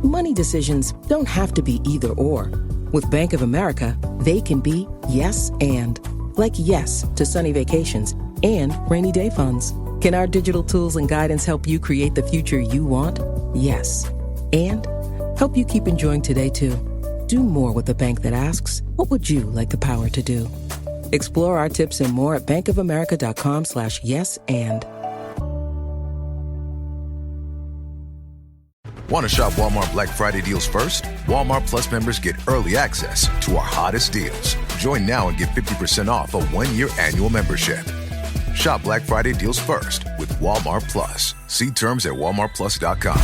Money decisions don't have to be either or. With Bank of America, they can be yes and. Like yes to sunny vacations and rainy day funds. Can our digital tools and guidance help you create the future you want? Yes. And help you keep enjoying today, too. Do more with a bank that asks, what would you like the power to do? Explore our tips and more at bankofamerica.com/yes and. Want to shop Walmart Black Friday deals first? Walmart Plus members get early access to our hottest deals. Join now and get 50% off a one-year annual membership. Shop Black Friday deals first with Walmart Plus. See terms at walmartplus.com.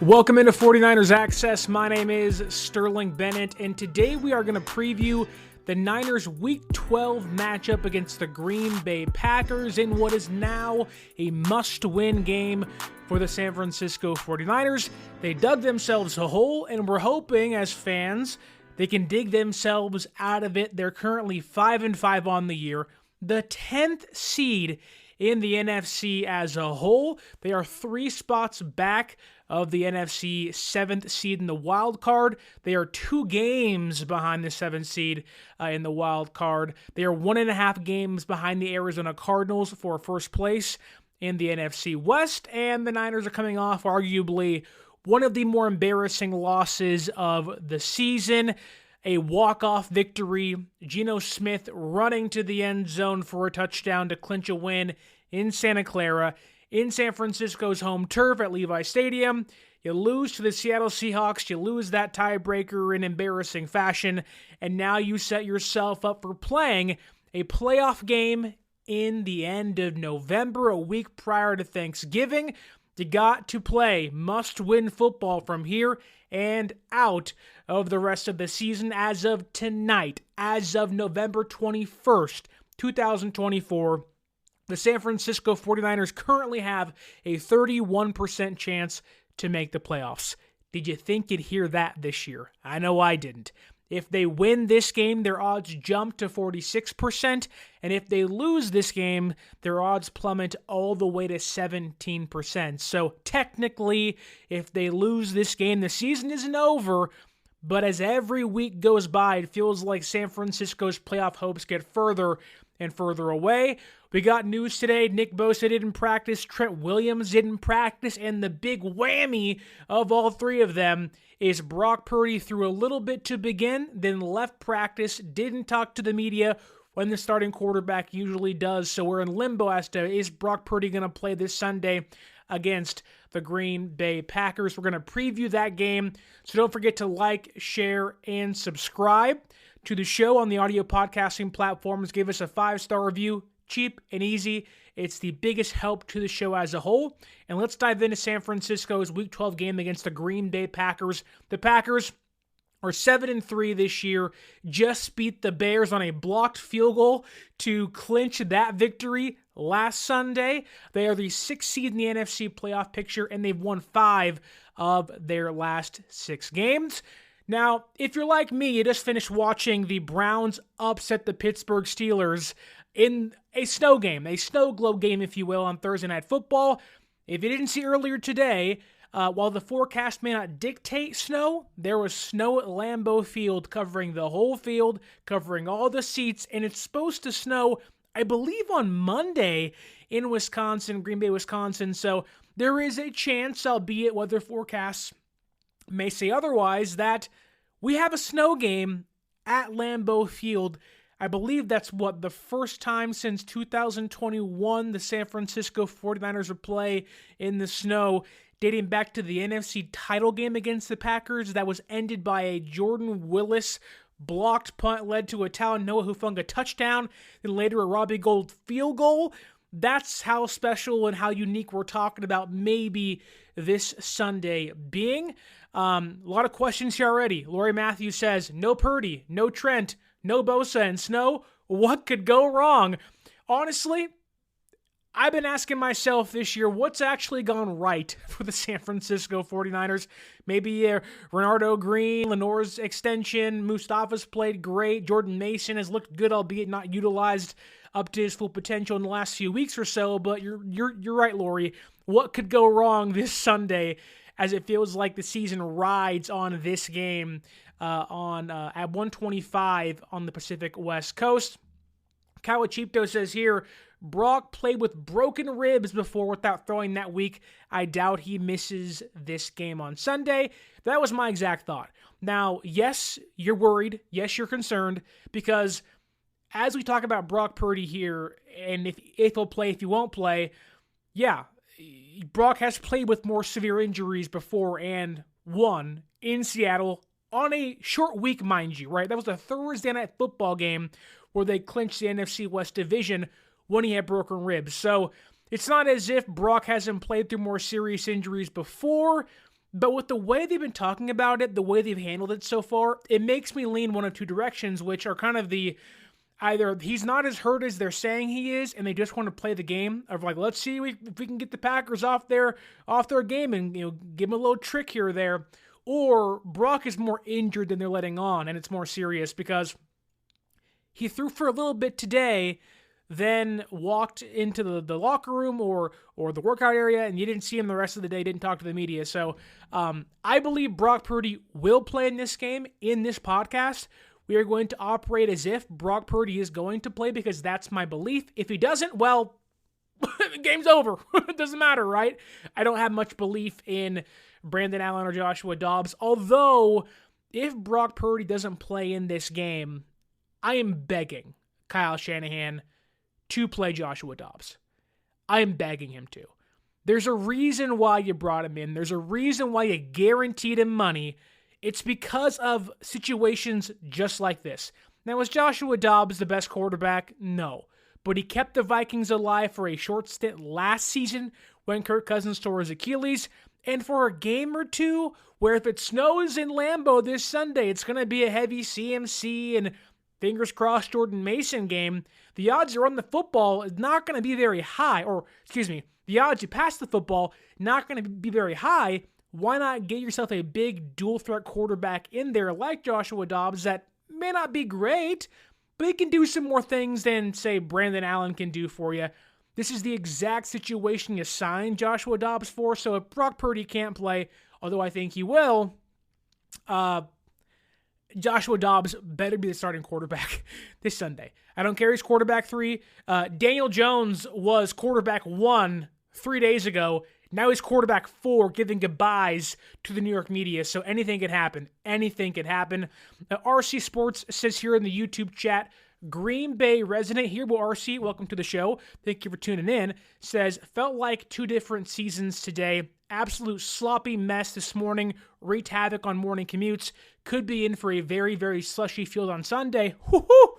Welcome into 49ers Access. My name is Sterling Bennett, and today we are going to preview the Niners' Week 12 matchup against the Green Bay Packers in what is now a must-win game for the San Francisco 49ers. They dug themselves a hole, and we're hoping, as fans, they can dig themselves out of it. They're currently 5-5 on the year, the 10th seed in the NFC as a whole. They are 3 spots back of the NFC 7th seed in the wild card. They are 2 games behind the 7th seed in the wild card. They are 1.5 games behind the Arizona Cardinals for first place in the NFC West, and the Niners are coming off arguably one of the more embarrassing losses of the season. A walk-off victory, Geno Smith running to the end zone for a touchdown to clinch a win in Santa Clara, in San Francisco's home turf at Levi Stadium. You lose to the Seattle Seahawks, you lose that tiebreaker in embarrassing fashion, and now you set yourself up for playing a playoff game in the end of November, a week prior to Thanksgiving. You got to play must-win football from here and out of the rest of the season as of tonight, as of November 21st, 2024. The San Francisco 49ers currently have a 31% chance to make the playoffs. Did you think you'd hear that this year? I know I didn't. If they win this game, their odds jump to 46%, and if they lose this game, their odds plummet all the way to 17%. So technically, if they lose this game, the season isn't over, but as every week goes by, it feels like San Francisco's playoff hopes get further and further away. We got news today. Nick Bosa didn't practice. Trent Williams didn't practice. And the big whammy of all 3 of them is Brock Purdy threw a little bit to begin, then left practice, didn't talk to the media when the starting quarterback usually does. So we're in limbo as to, is Brock Purdy going to play this Sunday against the Green Bay Packers? We're going to preview that game. So don't forget to like, share, and subscribe to the show on the audio podcasting platforms. Give us a 5-star review. Cheap and easy. It's the biggest help to the show as a whole. And let's dive into San Francisco's Week 12 game against the Green Bay Packers. The Packers are 7-3 this year, just beat the Bears on a blocked field goal to clinch that victory last Sunday. They are the 6th seed in the NFC playoff picture, and they've won 5 of their last 6 games. Now, if you're like me, you just finished watching the Browns upset the Pittsburgh Steelers in a snow game, a snow globe game, if you will, on Thursday Night Football. If you didn't see earlier today, while the forecast may not dictate snow, there was snow at Lambeau Field covering the whole field, covering all the seats, and it's supposed to snow, I believe, on Monday in Wisconsin, Green Bay, Wisconsin. So there is a chance, albeit weather forecasts may say otherwise, that we have a snow game at Lambeau Field. I believe that's the first time since 2021 the San Francisco 49ers would play in the snow, dating back to the NFC title game against the Packers that was ended by a Jordan Willis blocked punt led to a Talanoa Hufanga touchdown, and later a Robbie Gould field goal. That's how special and how unique we're talking about maybe this Sunday being. A lot of questions here already. Laurie Matthews says, no Purdy, no Trent, no Bosa, and snow. What could go wrong? Honestly, I've been asking myself this year, what's actually gone right for the San Francisco 49ers? Maybe Renardo Green, Lenore's extension, Mustafa's played great, Jordan Mason has looked good, albeit not utilized up to his full potential in the last few weeks or so, but you're right, Lori. What could go wrong this Sunday as it feels like the season rides on this game at 1:25 on the Pacific West Coast? Calachipto says here, Brock played with broken ribs before without throwing that week. I doubt he misses this game on Sunday. That was my exact thought. Now, yes, you're worried. Yes, you're concerned because as we talk about Brock Purdy here, and if he'll play, if he won't play, yeah, Brock has played with more severe injuries before and won in Seattle on a short week, mind you, right? That was a Thursday night football game where they clinched the NFC West division when he had broken ribs. So it's not as if Brock hasn't played through more serious injuries before, but with the way they've been talking about it, the way they've handled it so far, it makes me lean one of two directions, which are kind of the either he's not as hurt as they're saying he is, and they just want to play the game of like, let's see if we can get the Packers off their game and give them a little trick here or there, or Brock is more injured than they're letting on, and it's more serious because he threw for a little bit today, then walked into the locker room or the workout area, and you didn't see him the rest of the day, didn't talk to the media. So I believe Brock Purdy will play in this game. In this podcast, we are going to operate as if Brock Purdy is going to play because that's my belief. If he doesn't, well, the game's over. It doesn't matter, right? I don't have much belief in Brandon Allen or Joshua Dobbs, although if Brock Purdy doesn't play in this game, I am begging Kyle Shanahan to play Joshua Dobbs. I am begging him to. There's a reason why you brought him in. There's a reason why you guaranteed him money. It's because of situations just like this. Now, was Joshua Dobbs the best quarterback? No. But he kept the Vikings alive for a short stint last season when Kirk Cousins tore his Achilles, and for a game or two where if it snows in Lambeau this Sunday, it's going to be a heavy CMC and fingers crossed Jordan Mason game. The odds you run the football is not going to be very high, the odds you pass the football not going to be very high. Why not get yourself a big dual threat quarterback in there like Joshua Dobbs that may not be great, but he can do some more things than, say, Brandon Allen can do for you. This is the exact situation you signed Joshua Dobbs for, so if Brock Purdy can't play, although I think he will, Joshua Dobbs better be the starting quarterback this Sunday. I don't care, he's quarterback 3. Daniel Jones was quarterback 1 3 days ago. Now he's quarterback 4, giving goodbyes to the New York media. So anything could happen. Anything could happen. RC Sports says here in the YouTube chat, Green Bay resident, Hearable RC, welcome to the show. Thank you for tuning in. Says, felt like 2 different seasons today. Absolute sloppy mess this morning. Wreaked havoc on morning commutes. Could be in for a very, very slushy field on Sunday. Woo-hoo!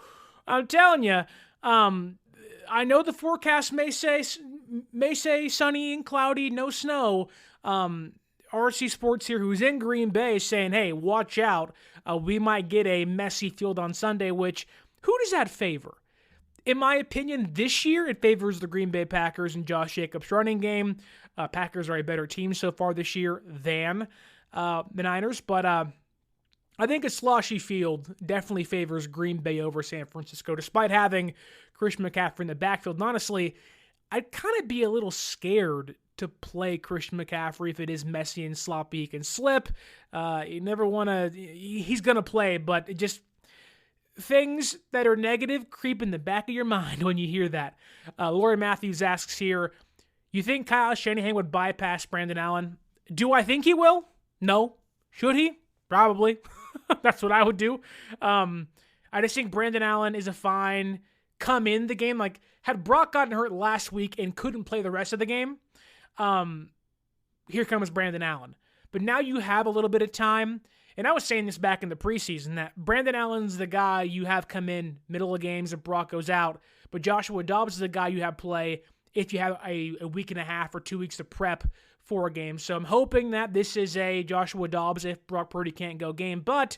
I'm telling you, I know the forecast may say sunny and cloudy, no snow. RC Sports here, who's in Green Bay, saying, hey, watch out. We might get a messy field on Sunday, which, who does that favor? In my opinion, this year, it favors the Green Bay Packers and Josh Jacobs' running game. Packers are a better team so far this year than the Niners, but I think a sloshy field definitely favors Green Bay over San Francisco, despite having Christian McCaffrey in the backfield. And honestly, I'd kind of be a little scared to play Christian McCaffrey if it is messy and sloppy. He can slip. You never want to... He's going to play, but it just... Things that are negative creep in the back of your mind when you hear that. Lori Matthews asks here, you think Kyle Shanahan would bypass Brandon Allen? Do I think he will? No. Should he? Probably. That's what I would do. I just think Brandon Allen is a fine come in the game. Like, had Brock gotten hurt last week and couldn't play the rest of the game, here comes Brandon Allen. But now you have a little bit of time. And I was saying this back in the preseason, that Brandon Allen's the guy you have come in middle of games if Brock goes out. But Joshua Dobbs is the guy you have play if you have a week and a half or 2 weeks to prep for a game. So I'm hoping that this is a Joshua Dobbs if Brock Purdy can't go game. But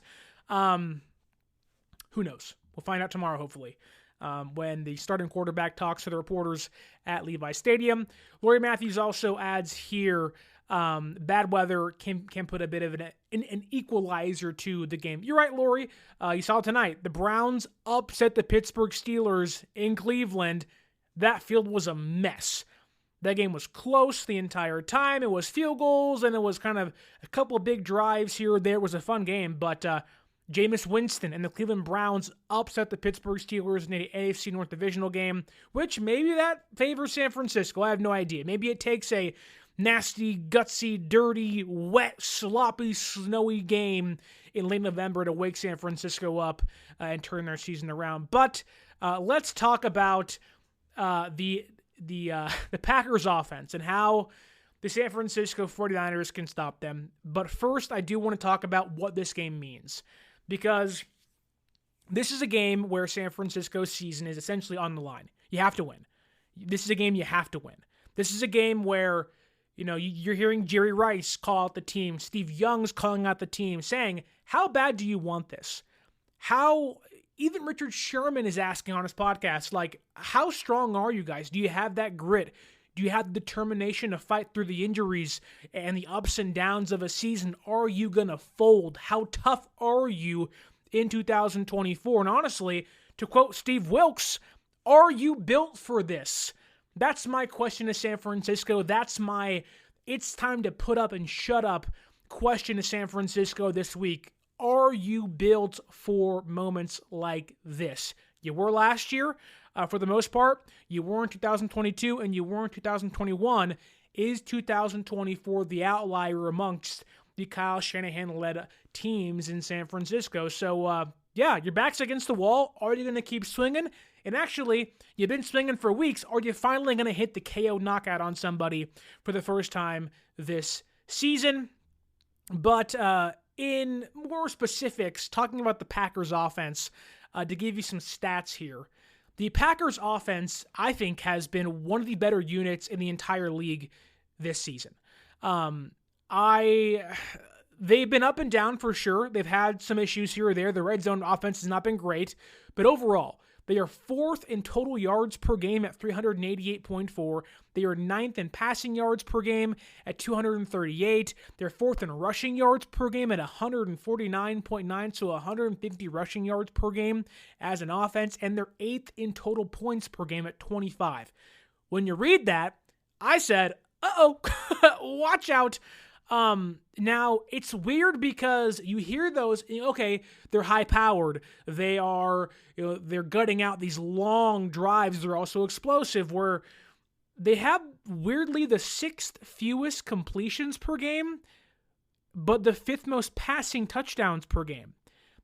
who knows? We'll find out tomorrow, hopefully. when the starting quarterback talks to the reporters at Levi Stadium. Laurie Matthews also adds here, bad weather can put a bit of an equalizer to the game. You're right, Laurie. You saw it tonight. The Browns upset the Pittsburgh Steelers in Cleveland. That field was a mess. That game was close the entire time. It was field goals, and it was kind of a couple of big drives here or there. It was a fun game, but Jameis Winston and the Cleveland Browns upset the Pittsburgh Steelers in the AFC North Divisional game, which maybe that favors San Francisco. I have no idea. Maybe it takes a nasty, gutsy, dirty, wet, sloppy, snowy game in late November to wake San Francisco up and turn their season around. But let's talk about the Packers offense and how the San Francisco 49ers can stop them. But first, I do want to talk about what this game means, because this is a game where San Francisco's season is essentially on the line. You have to win. This is a game you have to win. This is a game where, you're hearing Jerry Rice call out the team, Steve Young's calling out the team, saying, how bad do you want this? Even Richard Sherman is asking on his podcast, like, how strong are you guys? Do you have that grit? Do you have the determination to fight through the injuries and the ups and downs of a season? Are you going to fold? How tough are you in 2024? And honestly, to quote Steve Wilkes, are you built for this? That's my question to San Francisco. That's my it's time to put up and shut up question to San Francisco this week. Are you built for moments like this? You were last year, for the most part. You were in 2022, and you were in 2021. Is 2024 the outlier amongst the Kyle Shanahan-led teams in San Francisco? So, your back's against the wall. Are you going to keep swinging? And actually, you've been swinging for weeks. Are you finally going to hit the KO knockout on somebody for the first time this season? But in more specifics, talking about the Packers offense, to give you some stats here, the Packers offense, I think, has been one of the better units in the entire league this season. They've been up and down for sure. They've had some issues here or there. The red zone offense has not been great, but overall, they are fourth in total yards per game at 388.4. They are ninth in passing yards per game at 238. They're fourth in rushing yards per game at 149.9, so 150 rushing yards per game as an offense, and they're eighth in total points per game at 25. When you read that, I said, uh-oh, watch out. Now it's weird because you hear those, okay, they're high powered. They are, they're gutting out these long drives. They're also explosive, where they have weirdly the sixth fewest completions per game, but the fifth most passing touchdowns per game.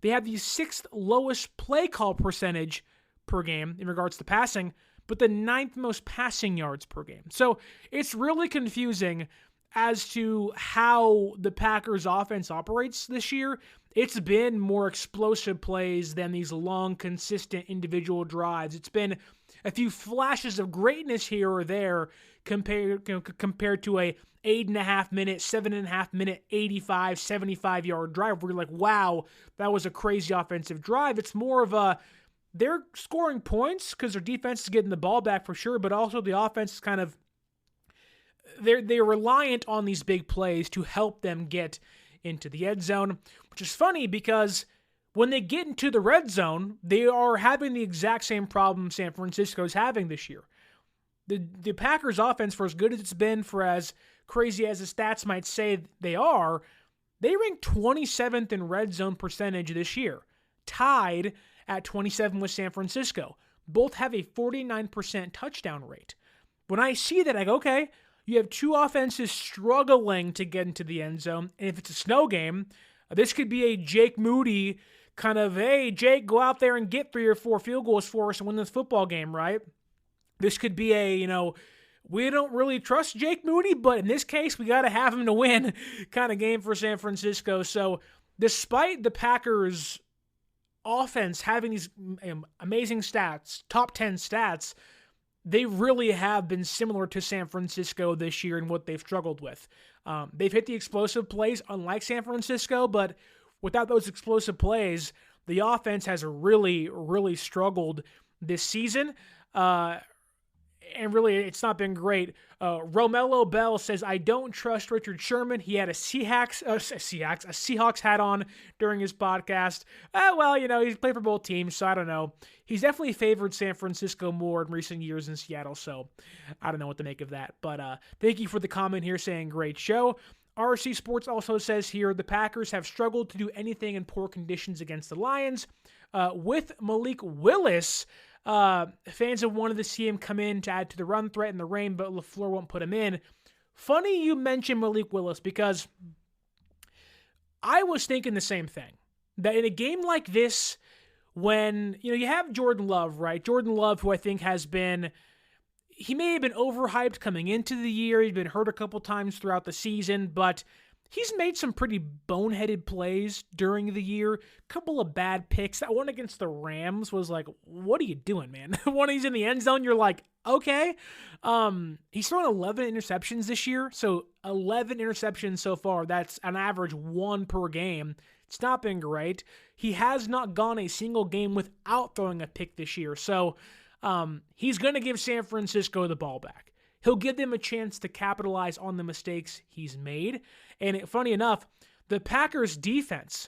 They have the sixth lowest play call percentage per game in regards to passing, but the ninth most passing yards per game. So it's really confusing as to how the Packers offense operates this year. It's been more explosive plays than these long, consistent individual drives. It's been a few flashes of greatness here or there compared to a 8.5 minute, 7.5 minute, 85, 75 yard drive where you're like, wow, that was a crazy offensive drive. It's more of a, they're scoring points because their defense is getting the ball back for sure, but also the offense is kind of, they're reliant on these big plays to help them get into the end zone, which is funny because when they get into the red zone, they are having the exact same problem San Francisco's having this year. The Packers offense, for as good as it's been, for as crazy as the stats might say they rank 27th in red zone percentage this year, tied at 27 with San Francisco. Both have a 49% touchdown rate. When I see that, I go, okay, you have two offenses struggling to get into the end zone. And if it's a snow game, this could be a Jake Moody kind of, hey, Jake, go out there and get 3 or 4 field goals for us and win this football game, right? This could be a, we don't really trust Jake Moody, but in this case, we got to have him to win kind of game for San Francisco. So despite the Packers' offense having these amazing stats, top 10 stats, they really have been similar to San Francisco this year in what they've struggled with. They've hit the explosive plays, unlike San Francisco, but without those explosive plays, the offense has really, really struggled this season. And really, it's not been great. Romello Bell says, I don't trust Richard Sherman. He had a Seahawks hat on during his podcast. Well, he's played for both teams, so I don't know. He's definitely favored San Francisco more in recent years than Seattle, so I don't know what to make of that. But thank you for the comment here saying, great show. RC Sports also says here, the Packers have struggled to do anything in poor conditions against the Lions. With Malik Willis, fans have wanted to see him come in to add to the run threat in the rain, but LaFleur won't put him in. Funny you mentioned Malik Willis, because I was thinking the same thing. That in a game like this, when you have Jordan Love, right? Jordan Love, who I think he may have been overhyped coming into the year. He's been hurt a couple times throughout the season, but he's made some pretty boneheaded plays during the year. A couple of bad picks. That one against the Rams was like, what are you doing, man? When he's in the end zone, you're like, okay. He's thrown 11 interceptions this year. So 11 interceptions so far. That's an average 1 per game. It's not been great. He has not gone a single game without throwing a pick this year. So he's going to give San Francisco the ball back. He'll give them a chance to capitalize on the mistakes he's made. And funny enough, the Packers defense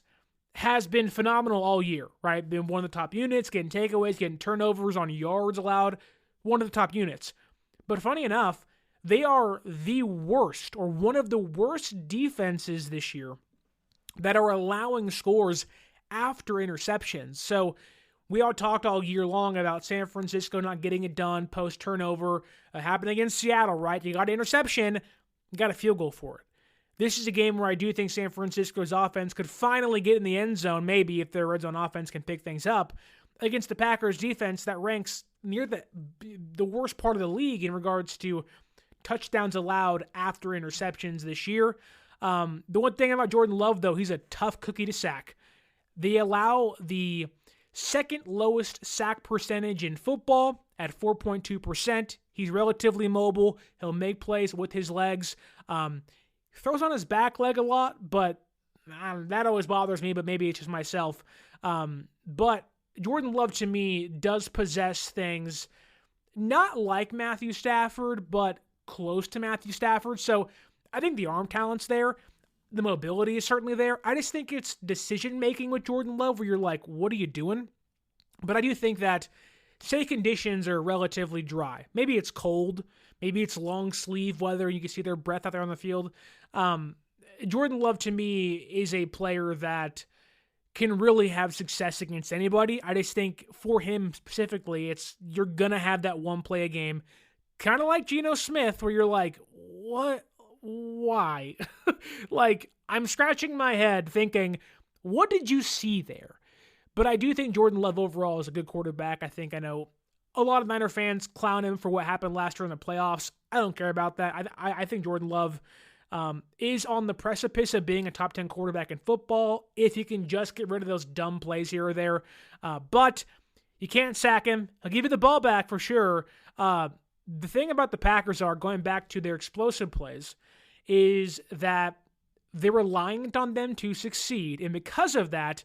has been phenomenal all year, right? Been one of the top units, getting takeaways, getting turnovers on yards allowed, one of the top units. But funny enough, they are the worst, or one of the worst defenses this year that are allowing scores after interceptions. So we all talked all year long about San Francisco not getting it done post-turnover. Happened against Seattle, right? You got an interception, you got a field goal for it. This is a game where I do think San Francisco's offense could finally get in the end zone, maybe if their red zone offense can pick things up, against the Packers defense that ranks near the worst part of the league in regards to touchdowns allowed after interceptions this year. The one thing about Jordan Love, though, he's a tough cookie to sack. They allow the second lowest sack percentage in football at 4.2%. He's relatively mobile. He'll make plays with his legs. Throws on his back leg a lot, but that always bothers me, but maybe it's just myself. But Jordan Love, to me, does possess things not like Matthew Stafford, but close to Matthew Stafford. So I think the arm talent's there. The mobility is certainly there. I just think it's decision-making with Jordan Love where you're like, what are you doing? But I do think that, say conditions are relatively dry. Maybe it's cold. Maybe it's long sleeve weather. You can see their breath out there on the field. Jordan Love, to me, is a player that can really have success against anybody. I just think for him specifically, you're going to have that one play a game, kind of like Geno Smith, where you're like, what? Why? Like, I'm scratching my head thinking, what did you see there? But I do think Jordan Love overall is a good quarterback. I know a lot of Niner fans clown him for what happened last year in the playoffs. I don't care about that. I think Jordan Love is on the precipice of being a top 10 quarterback in football if you can just get rid of those dumb plays here or there. But you can't sack him. He'll give you the ball back for sure. The thing about the Packers going back to their explosive plays, is that they're reliant on them to succeed. And because of that,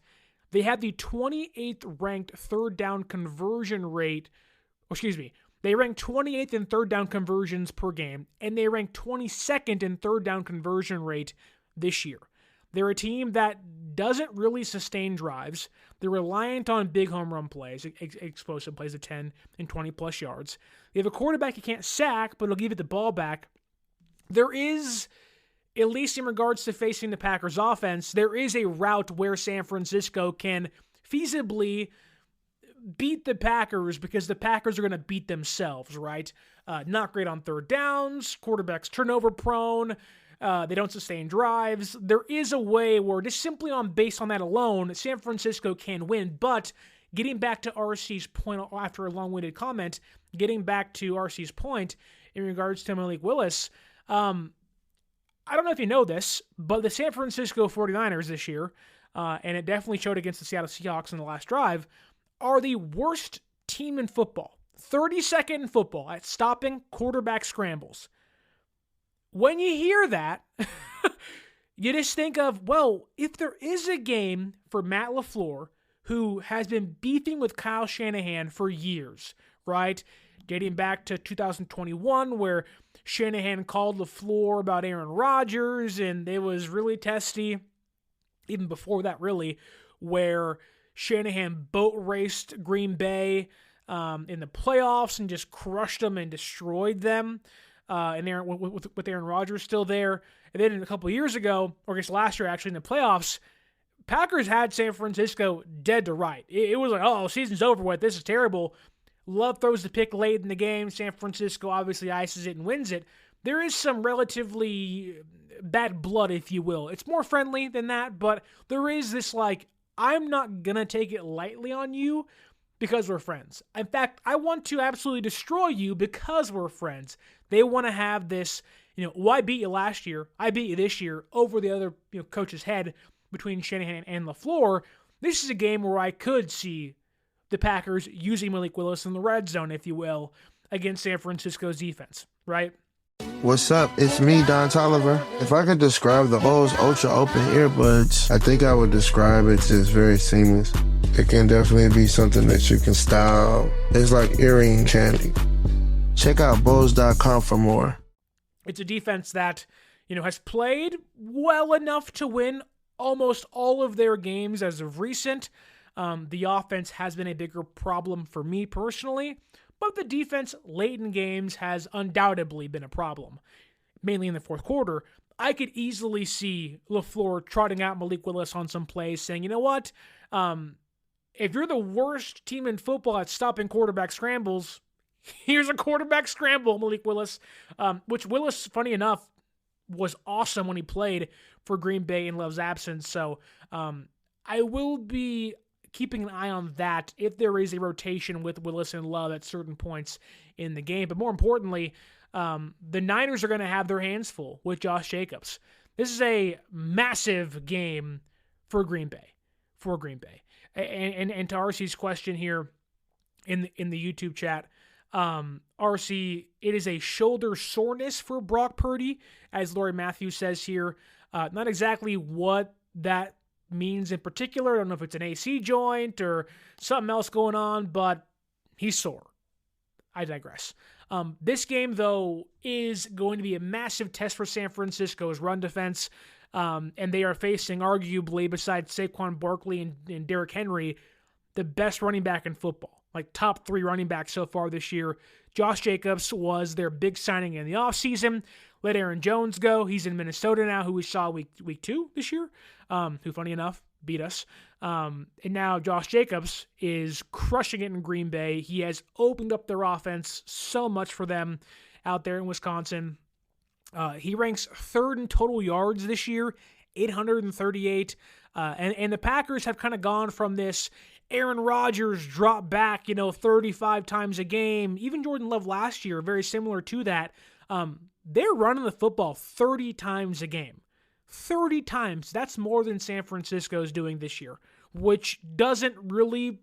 they have the 28th ranked third down conversion rate. They rank 28th in third down conversions per game, and they rank 22nd in third down conversion rate this year. They're a team that doesn't really sustain drives. They're reliant on big home run plays, explosive plays of 10 and 20 plus yards. They have a quarterback you can't sack, but he'll give it the ball back. There is, at least in regards to facing the Packers offense, there is a route where San Francisco can feasibly beat the Packers because the Packers are going to beat themselves, right? Not great on third downs, quarterback's turnover prone, they don't sustain drives. There is a way where just simply based on that alone, San Francisco can win. But getting back to RC's point after a long-winded comment, getting back to RC's point in regards to Malik Willis, I don't know if you know this, but the San Francisco 49ers this year, and it definitely showed against the Seattle Seahawks in the last drive, are the worst team in football. 32nd in football at stopping quarterback scrambles. When you hear that, you just think of, well, if there is a game for Matt LaFleur who has been beefing with Kyle Shanahan for years, right? Dating back to 2021, where Shanahan called LaFleur about Aaron Rodgers, and it was really testy. Even before that, really, where Shanahan boat raced Green Bay in the playoffs and just crushed them and destroyed them. And with Aaron Rodgers still there. And then a couple of years ago, or I guess last year actually in the playoffs, Packers had San Francisco dead to right. It was like, oh, season's over with. This is terrible. Love throws the pick late in the game. San Francisco obviously ices it and wins it. There is some relatively bad blood, if you will. It's more friendly than that, but there is this like, I'm not going to take it lightly on you because we're friends. In fact, I want to absolutely destroy you because we're friends. They want to have this, well, I beat you last year, I beat you this year, over the other coach's head between Shanahan and LaFleur. This is a game where I could see the Packers using Malik Willis in the red zone, if you will, against San Francisco's defense, right? What's up? It's me, Don Tolliver. If I could describe the Bose Ultra Open earbuds, I think I would describe it as very seamless. It can definitely be something that you can style. It's like earring candy. Check out Bose.com for more. It's a defense that, has played well enough to win almost all of their games as of recent. The offense has been a bigger problem for me personally, but the defense late in games has undoubtedly been a problem, mainly in the fourth quarter. I could easily see LaFleur trotting out Malik Willis on some plays saying, you know what, if you're the worst team in football at stopping quarterback scrambles, here's a quarterback scramble, Malik Willis, which Willis, funny enough, was awesome when he played for Green Bay in Love's absence. So I will be keeping an eye on that if there is a rotation with Willis and Love at certain points in the game. But more importantly, the Niners are going to have their hands full with Josh Jacobs. This is a massive game for Green Bay. And to RC's question here in the YouTube chat, RC, it is a shoulder soreness for Brock Purdy, as Laurie Matthews says here. Not exactly what that means in particular. I don't know if it's an AC joint or something else going on, but he's sore. I digress. This game, though, is going to be a massive test for San Francisco's run defense, and they are facing, arguably, besides Saquon Barkley and Derrick Henry, the best running back in football, like top 3 running backs so far this year. Josh Jacobs was their big signing in the offseason. Let Aaron Jones go. He's in Minnesota now, who we saw week 2 this year, who, funny enough, beat us. And now Josh Jacobs is crushing it in Green Bay. He has opened up their offense so much for them out there in Wisconsin. He ranks 3rd in total yards this year, 838. And the Packers have kind of gone from this Aaron Rodgers drop back, 35 times a game. Even Jordan Love last year, very similar to that. They're running the football 30 times a game. 30 times. That's more than San Francisco is doing this year, which doesn't really,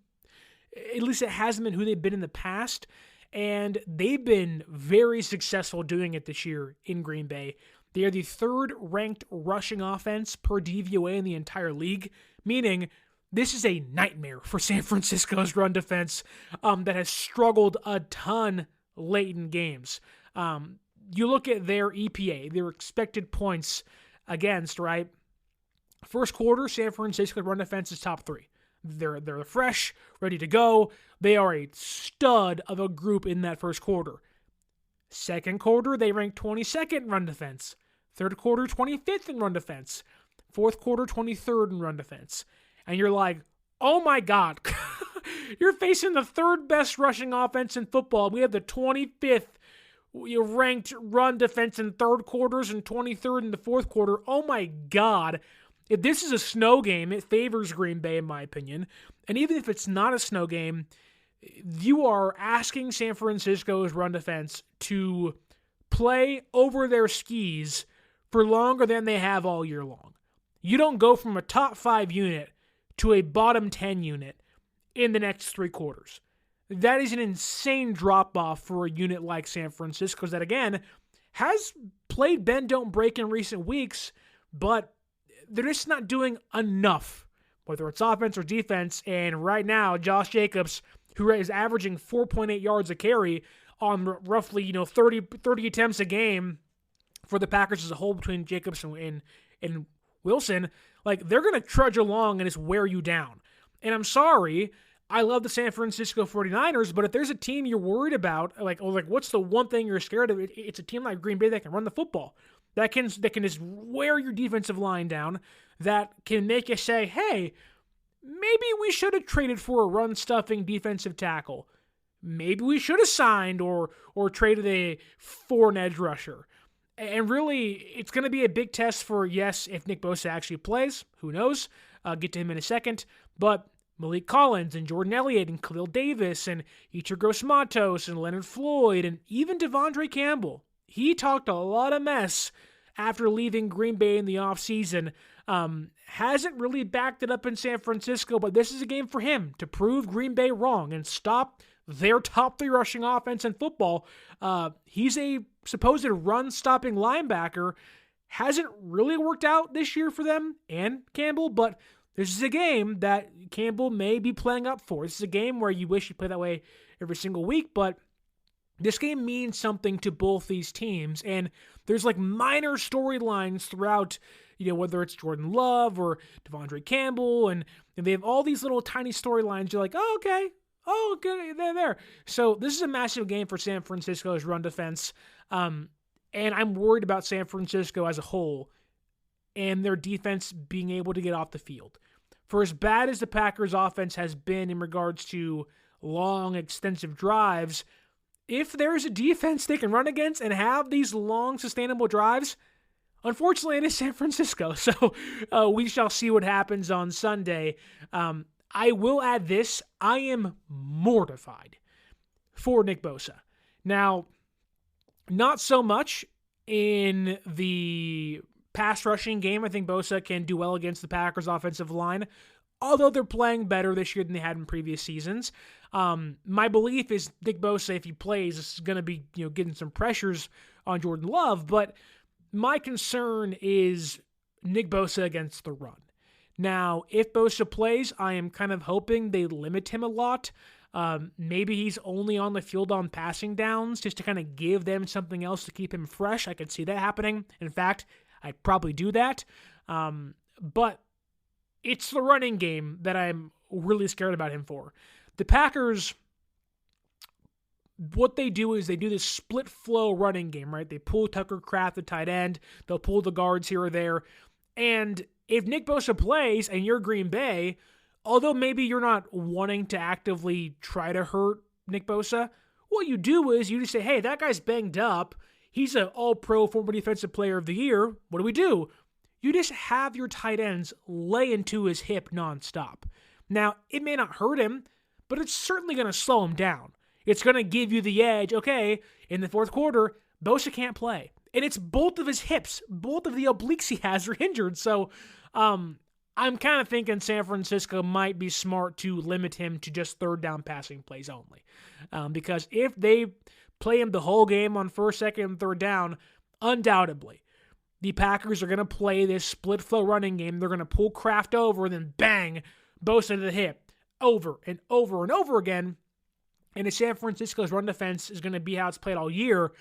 at least it hasn't been who they've been in the past. And they've been very successful doing it this year in Green Bay. They are the 3rd ranked rushing offense per DVOA in the entire league, meaning this is a nightmare for San Francisco's run defense that has struggled a ton late in games. You look at their EPA, their expected points against, right? First quarter, San Francisco run defense is top 3. They're fresh, ready to go. They are a stud of a group in that first quarter. Second quarter, they rank 22nd in run defense. Third quarter, 25th in run defense. Fourth quarter, 23rd in run defense. And you're like, oh my God, you're facing the 3rd best rushing offense in football. We have the 25th ranked run defense in third quarters and 23rd in the fourth quarter. Oh my God. If this is a snow game, it favors Green Bay in my opinion. And even if it's not a snow game, you are asking San Francisco's run defense to play over their skis for longer than they have all year long. You don't go from a top 5 unit to a bottom 10 unit in the next 3 quarters. That is an insane drop-off for a unit like San Francisco that, again, has played bend, don't break in recent weeks, but they're just not doing enough whether it's offense or defense. And right now, Josh Jacobs, who is averaging 4.8 yards a carry on roughly 30 attempts a game for the Packers as a whole between Jacobs and Wilson, like they're going to trudge along and just wear you down. And I'm sorry, I love the San Francisco 49ers, but if there's a team you're worried about, like what's the one thing you're scared of? It's a team like Green Bay that can run the football, that can just wear your defensive line down, that can make you say, hey, maybe we should have traded for a run-stuffing defensive tackle. Maybe we should have signed or traded a foreign edge rusher. And really, it's going to be a big test for, yes, if Nick Bosa actually plays. Who knows? I'll get to him in a second. But Malik Collins and Jordan Elliott and Khalil Davis and Yetur Gross-Matos and Leonard Floyd and even Devondre Campbell. He talked a lot of mess after leaving Green Bay in the offseason. Hasn't really backed it up in San Francisco, but this is a game for him to prove Green Bay wrong and stop their top 3 rushing offense in football. He's a supposed run-stopping linebacker. Hasn't really worked out this year for them and Campbell, but this is a game that Campbell may be playing up for. This is a game where you wish you play that way every single week, but this game means something to both these teams, and there's like minor storylines throughout, whether it's Jordan Love or Devondre Campbell, and they have all these little tiny storylines. You're like, oh, okay. Oh, good, they're there. So this is a massive game for San Francisco's run defense, and I'm worried about San Francisco as a whole and their defense being able to get off the field. For as bad as the Packers' offense has been in regards to long, extensive drives, if there's a defense they can run against and have these long, sustainable drives, unfortunately, it is San Francisco. So we shall see what happens on Sunday. I will add this. I am mortified for Nick Bosa. Now, not so much in the pass rushing game. I think Bosa can do well against the Packers offensive line, although they're playing better this year than they had in previous seasons. My belief is Nick Bosa, if he plays, is going to be getting some pressures on Jordan Love, but my concern is Nick Bosa against the run. Now, if Bosa plays, I am kind of hoping they limit him a lot. Maybe he's only on the field on passing downs just to kind of give them something else to keep him fresh. I could see that happening. In fact, I'd probably do that. But it's the running game that I'm really scared about him for. The Packers, what they do is they do this split flow running game, right? They pull Tucker Kraft, the tight end. They'll pull the guards here or there. And if Nick Bosa plays and you're Green Bay, although maybe you're not wanting to actively try to hurt Nick Bosa, what you do is you just say, hey, that guy's banged up. He's an all-pro former defensive player of the year. What do? You just have your tight ends lay into his hip nonstop. Now, it may not hurt him, but it's certainly going to slow him down. It's going to give you the edge. Okay, in the fourth quarter, Bosa can't play. And it's both of his hips, both of the obliques he has are injured. So I'm kind of thinking San Francisco might be smart to limit him to just third down passing plays only. Because if they play him the whole game on first, second, and third down, undoubtedly, the Packers are going to play this split flow running game. They're going to pull Kraft over and then bang, Bosa to the hip over and over and over again. And if San Francisco's run defense is going to be how it's played all year,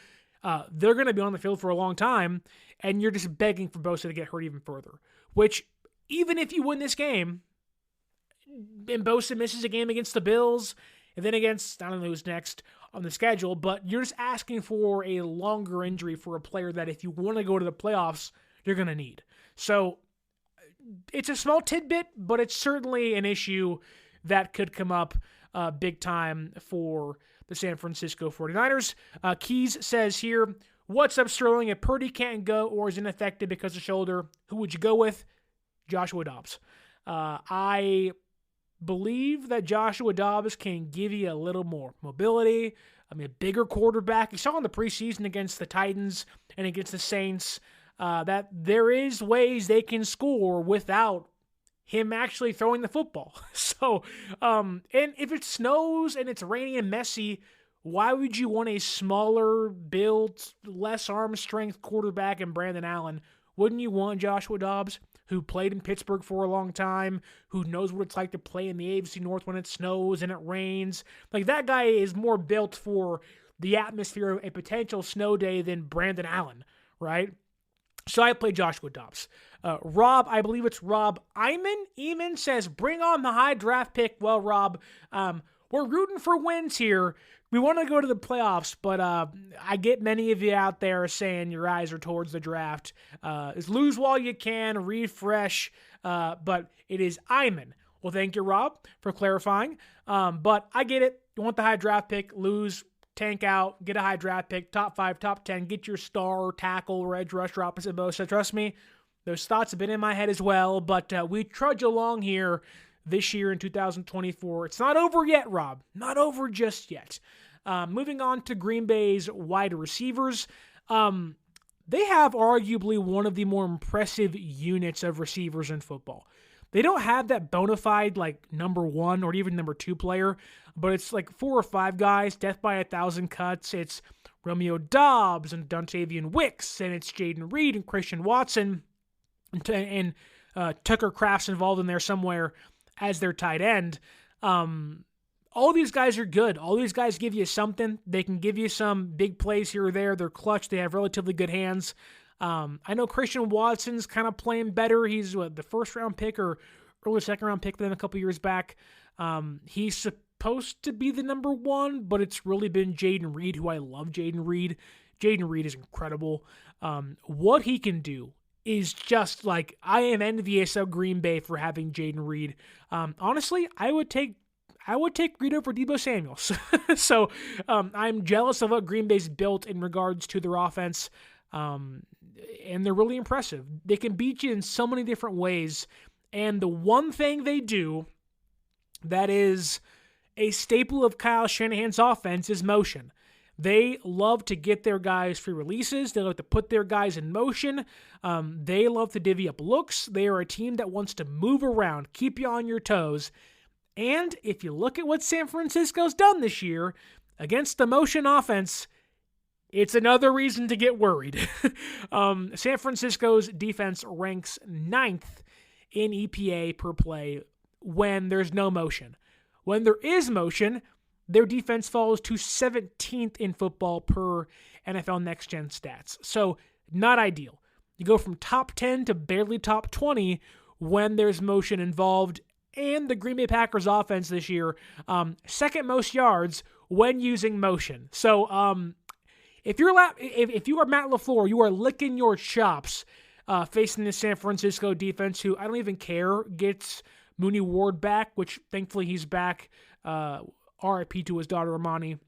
they're going to be on the field for a long time, and you're just begging for Bosa to get hurt even further. Which, even if you win this game, and Bosa misses a game against the Bills, and then against, I don't know who's next on the schedule, but you're just asking for a longer injury for a player that if you want to go to the playoffs, you're going to need. So, it's a small tidbit, but it's certainly an issue that could come up big time for the San Francisco 49ers. Keys says here, what's up, Sterling? If Purdy can't go or is ineffective because of shoulder, who would you go with? Joshua Dobbs. I believe that Joshua Dobbs can give you a little more mobility. A bigger quarterback. You saw in the preseason against the Titans and against the Saints that there is ways they can score without him actually throwing the football. So, and if it snows and it's rainy and messy, why would you want a smaller built, less arm strength quarterback in Brandon Allen? Wouldn't you want Joshua Dobbs? who played in Pittsburgh for a long time, who knows what it's like to play in the AFC North when it snows and it rains. Like, that guy is more built for the atmosphere of a potential snow day than Brandon Allen, right? So I play Joshua Dobbs. Rob, I believe it's Rob Eamon says, bring on the high draft pick. Well, Rob, we're rooting for wins here. We want to go to the playoffs, but I get many of you out there saying your eyes are towards the draft. Is lose while you can, refresh, but it is Eamon. Well, thank you, Rob, for clarifying. But I get it. You want the high draft pick, lose, tank out, get a high draft pick, top 5, top 10, get your star tackle or edge rusher opposite Bosa. Trust me, those thoughts have been in my head as well, but we trudge along here this year in 2024. It's not over yet, Rob. Not over just yet. Moving on to Green Bay's wide receivers. They have arguably one of the more impressive units of receivers in football. They don't have that bona fide, like, number 1 or even number 2 player, but it's like 4 or 5 guys, death by 1,000 cuts. It's Romeo Doubs and Dontavian Wicks, and it's Jaden Reed and Christian Watson, and Tucker Kraft's involved in there somewhere as their tight end. All these guys are good. All these guys give you something. They can give you some big plays here or there. They're clutch. They have relatively good hands. I know Christian Watson's kind of playing better. He's the first-round pick or early second-round pick then a couple years back. He's supposed to be the number 1, but it's really been Jaden Reed, who I love Jaden Reed. Jaden Reed is incredible. What he can do is just like, I am envious of Green Bay for having Jaden Reed. Honestly, I would take Reed over Deebo Samuels. So I'm jealous of what Green Bay's built in regards to their offense. And they're really impressive. They can beat you in so many different ways. And the one thing they do that is a staple of Kyle Shanahan's offense is motion. They love to get their guys free releases. They love to put their guys in motion. They love to divvy up looks. They are a team that wants to move around, keep you on your toes. And if you look at what San Francisco's done this year against the motion offense, it's another reason to get worried. San Francisco's defense ranks 9th in EPA per play when there's no motion. When there is motion, their defense falls to 17th in football per NFL Next Gen stats. So not ideal. You go from top 10 to barely top 20 when there's motion involved. And the Green Bay Packers offense this year, second most yards when using motion. So if you are Matt LaFleur, you are licking your chops facing the San Francisco defense, who I don't even care gets Mooney Ward back, which thankfully he's back. RIP to his daughter Amani,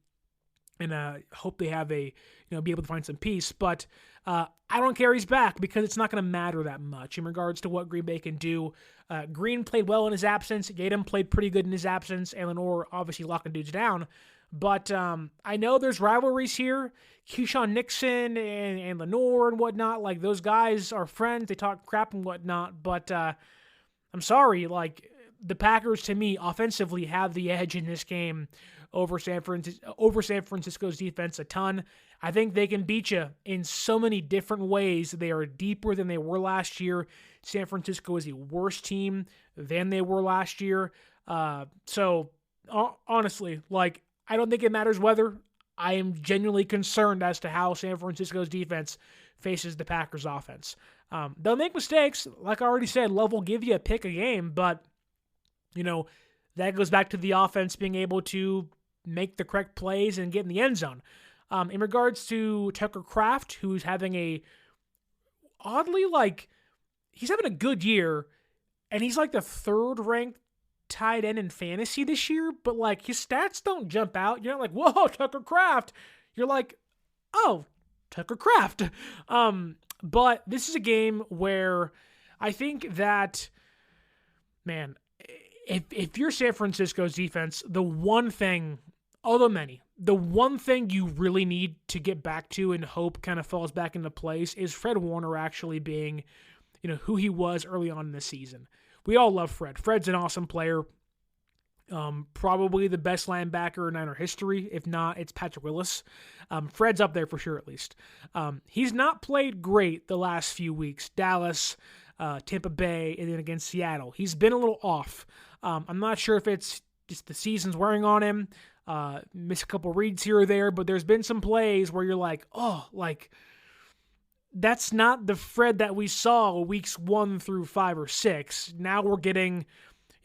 and hope they have be able to find some peace. But I don't care he's back, because it's not going to matter that much in regards to what Green Bay can do. Green played well in his absence. Gadam played pretty good in his absence. And Lenore obviously locking dudes down. But I know there's rivalries here. Keyshawn Nixon and Lenore and whatnot, like, those guys are friends. They talk crap and whatnot. But I'm sorry, like, the Packers, to me, offensively have the edge in this game over San Francisco's defense a ton. I think they can beat you in so many different ways. They are deeper than they were last year. San Francisco is a worse team than they were last year. So, honestly, like, I don't think it matters whether. I am genuinely concerned as to how San Francisco's defense faces the Packers' offense. They'll make mistakes. Like I already said, Love will give you a pick a game, but that goes back to the offense being able to make the correct plays and get in the end zone. In regards to Tucker Kraft, who's having he's having a good year, and he's like the 3rd ranked tight end in fantasy this year, but like, his stats don't jump out. You're not like, whoa, Tucker Kraft. You're like, oh, Tucker Kraft. But this is a game where I think that, man, if you're San Francisco's defense, the one thing you really need to get back to and hope kind of falls back into place is Fred Warner actually being, who he was early on in the season. We all love Fred. Fred's an awesome player. Probably the best linebacker in Niner history. If not, it's Patrick Willis. Fred's up there for sure, at least. He's not played great the last few weeks. Dallas, Tampa Bay, and then against Seattle. He's been a little off. I'm not sure if it's just the season's wearing on him. Miss a couple reads here or there, but there's been some plays where you're like, that's not the Fred that we saw weeks 1 through 5 or 6. Now we're getting,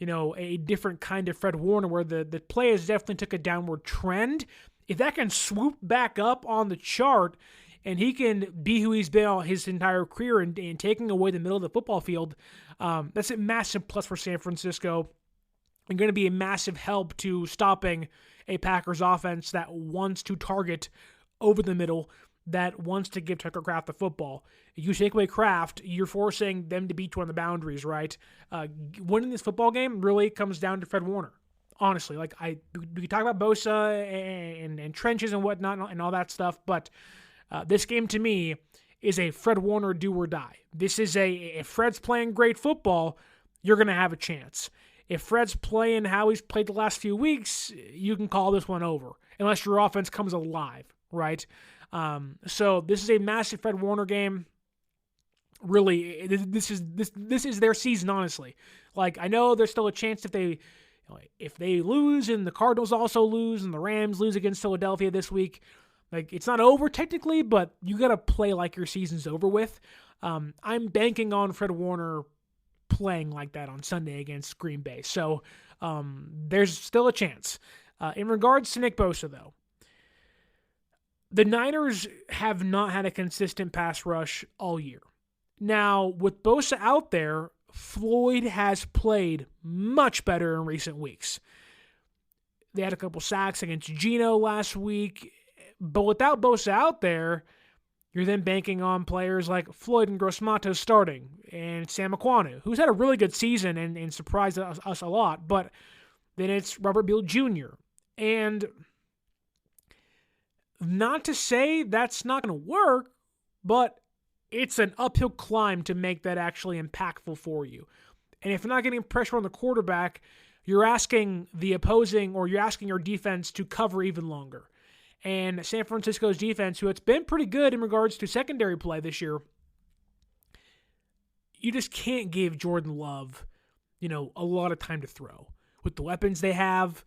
a different kind of Fred Warner where the play has definitely took a downward trend. If that can swoop back up on the chart and he can be who he's been all his entire career and taking away the middle of the football field, that's a massive plus for San Francisco and going to be a massive help to stopping a Packers offense that wants to target over the middle, that wants to give Tucker Kraft the football. You take away Kraft, you're forcing them to beat you on the boundaries, right? Winning this football game really comes down to Fred Warner. Honestly, we talk about Bosa and trenches and whatnot and all that stuff, but this game to me is a Fred Warner do or die. This is if Fred's playing great football, you're going to have a chance. If Fred's playing how he's played the last few weeks, you can call this one over, unless your offense comes alive, right? So this is a massive Fred Warner game. Really, this is their season, honestly. I know there's still a chance if they lose and the Cardinals also lose and the Rams lose against Philadelphia this week, it's not over technically, but you got to play like your season's over with. I'm banking on Fred Warner playing like that on Sunday against Green Bay. So there's still a chance. In regards to Nick Bosa, though, the Niners have not had a consistent pass rush all year. Now, with Bosa out there, Floyd has played much better in recent weeks. They had a couple sacks against Geno last week, but without Bosa out there, you're then banking on players like Floyd and Gross-Matos starting, and Sam Aquanu, who's had a really good season and surprised us a lot, but then it's Robert Beal Jr. And not to say that's not going to work, but it's an uphill climb to make that actually impactful for you. And if you're not getting pressure on the quarterback, you're asking your defense to cover even longer. And San Francisco's defense, who it's been pretty good in regards to secondary play this year, you just can't give Jordan Love, a lot of time to throw. With the weapons they have,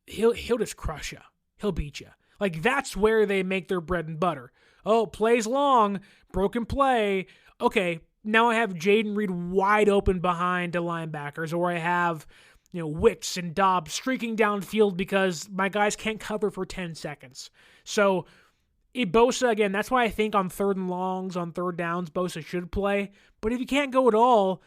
he'll just crush you. He'll beat you. That's where they make their bread and butter. Oh, plays long, broken play. Okay, now I have Jaden Reed wide open behind the linebackers, or I have Wicks and Dobbs streaking downfield because my guys can't cover for 10 seconds. So, Bosa, again, that's why I think on third and longs, on third downs, Bosa should play. But if you can't go at all,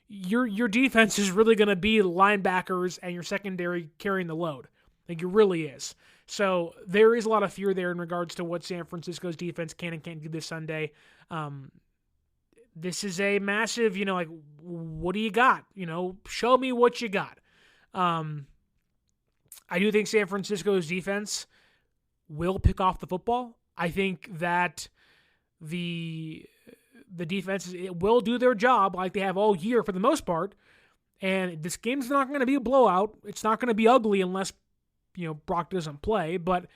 your defense is really going to be linebackers and your secondary carrying the load. It really is. So there is a lot of fear there in regards to what San Francisco's defense can and can't do this Sunday. This is a massive, what do you got? Show me what you got. I do think San Francisco's defense will pick off the football. I think that the defense will do their job like they have all year for the most part. And this game's not going to be a blowout. It's not going to be ugly unless Brock doesn't play, but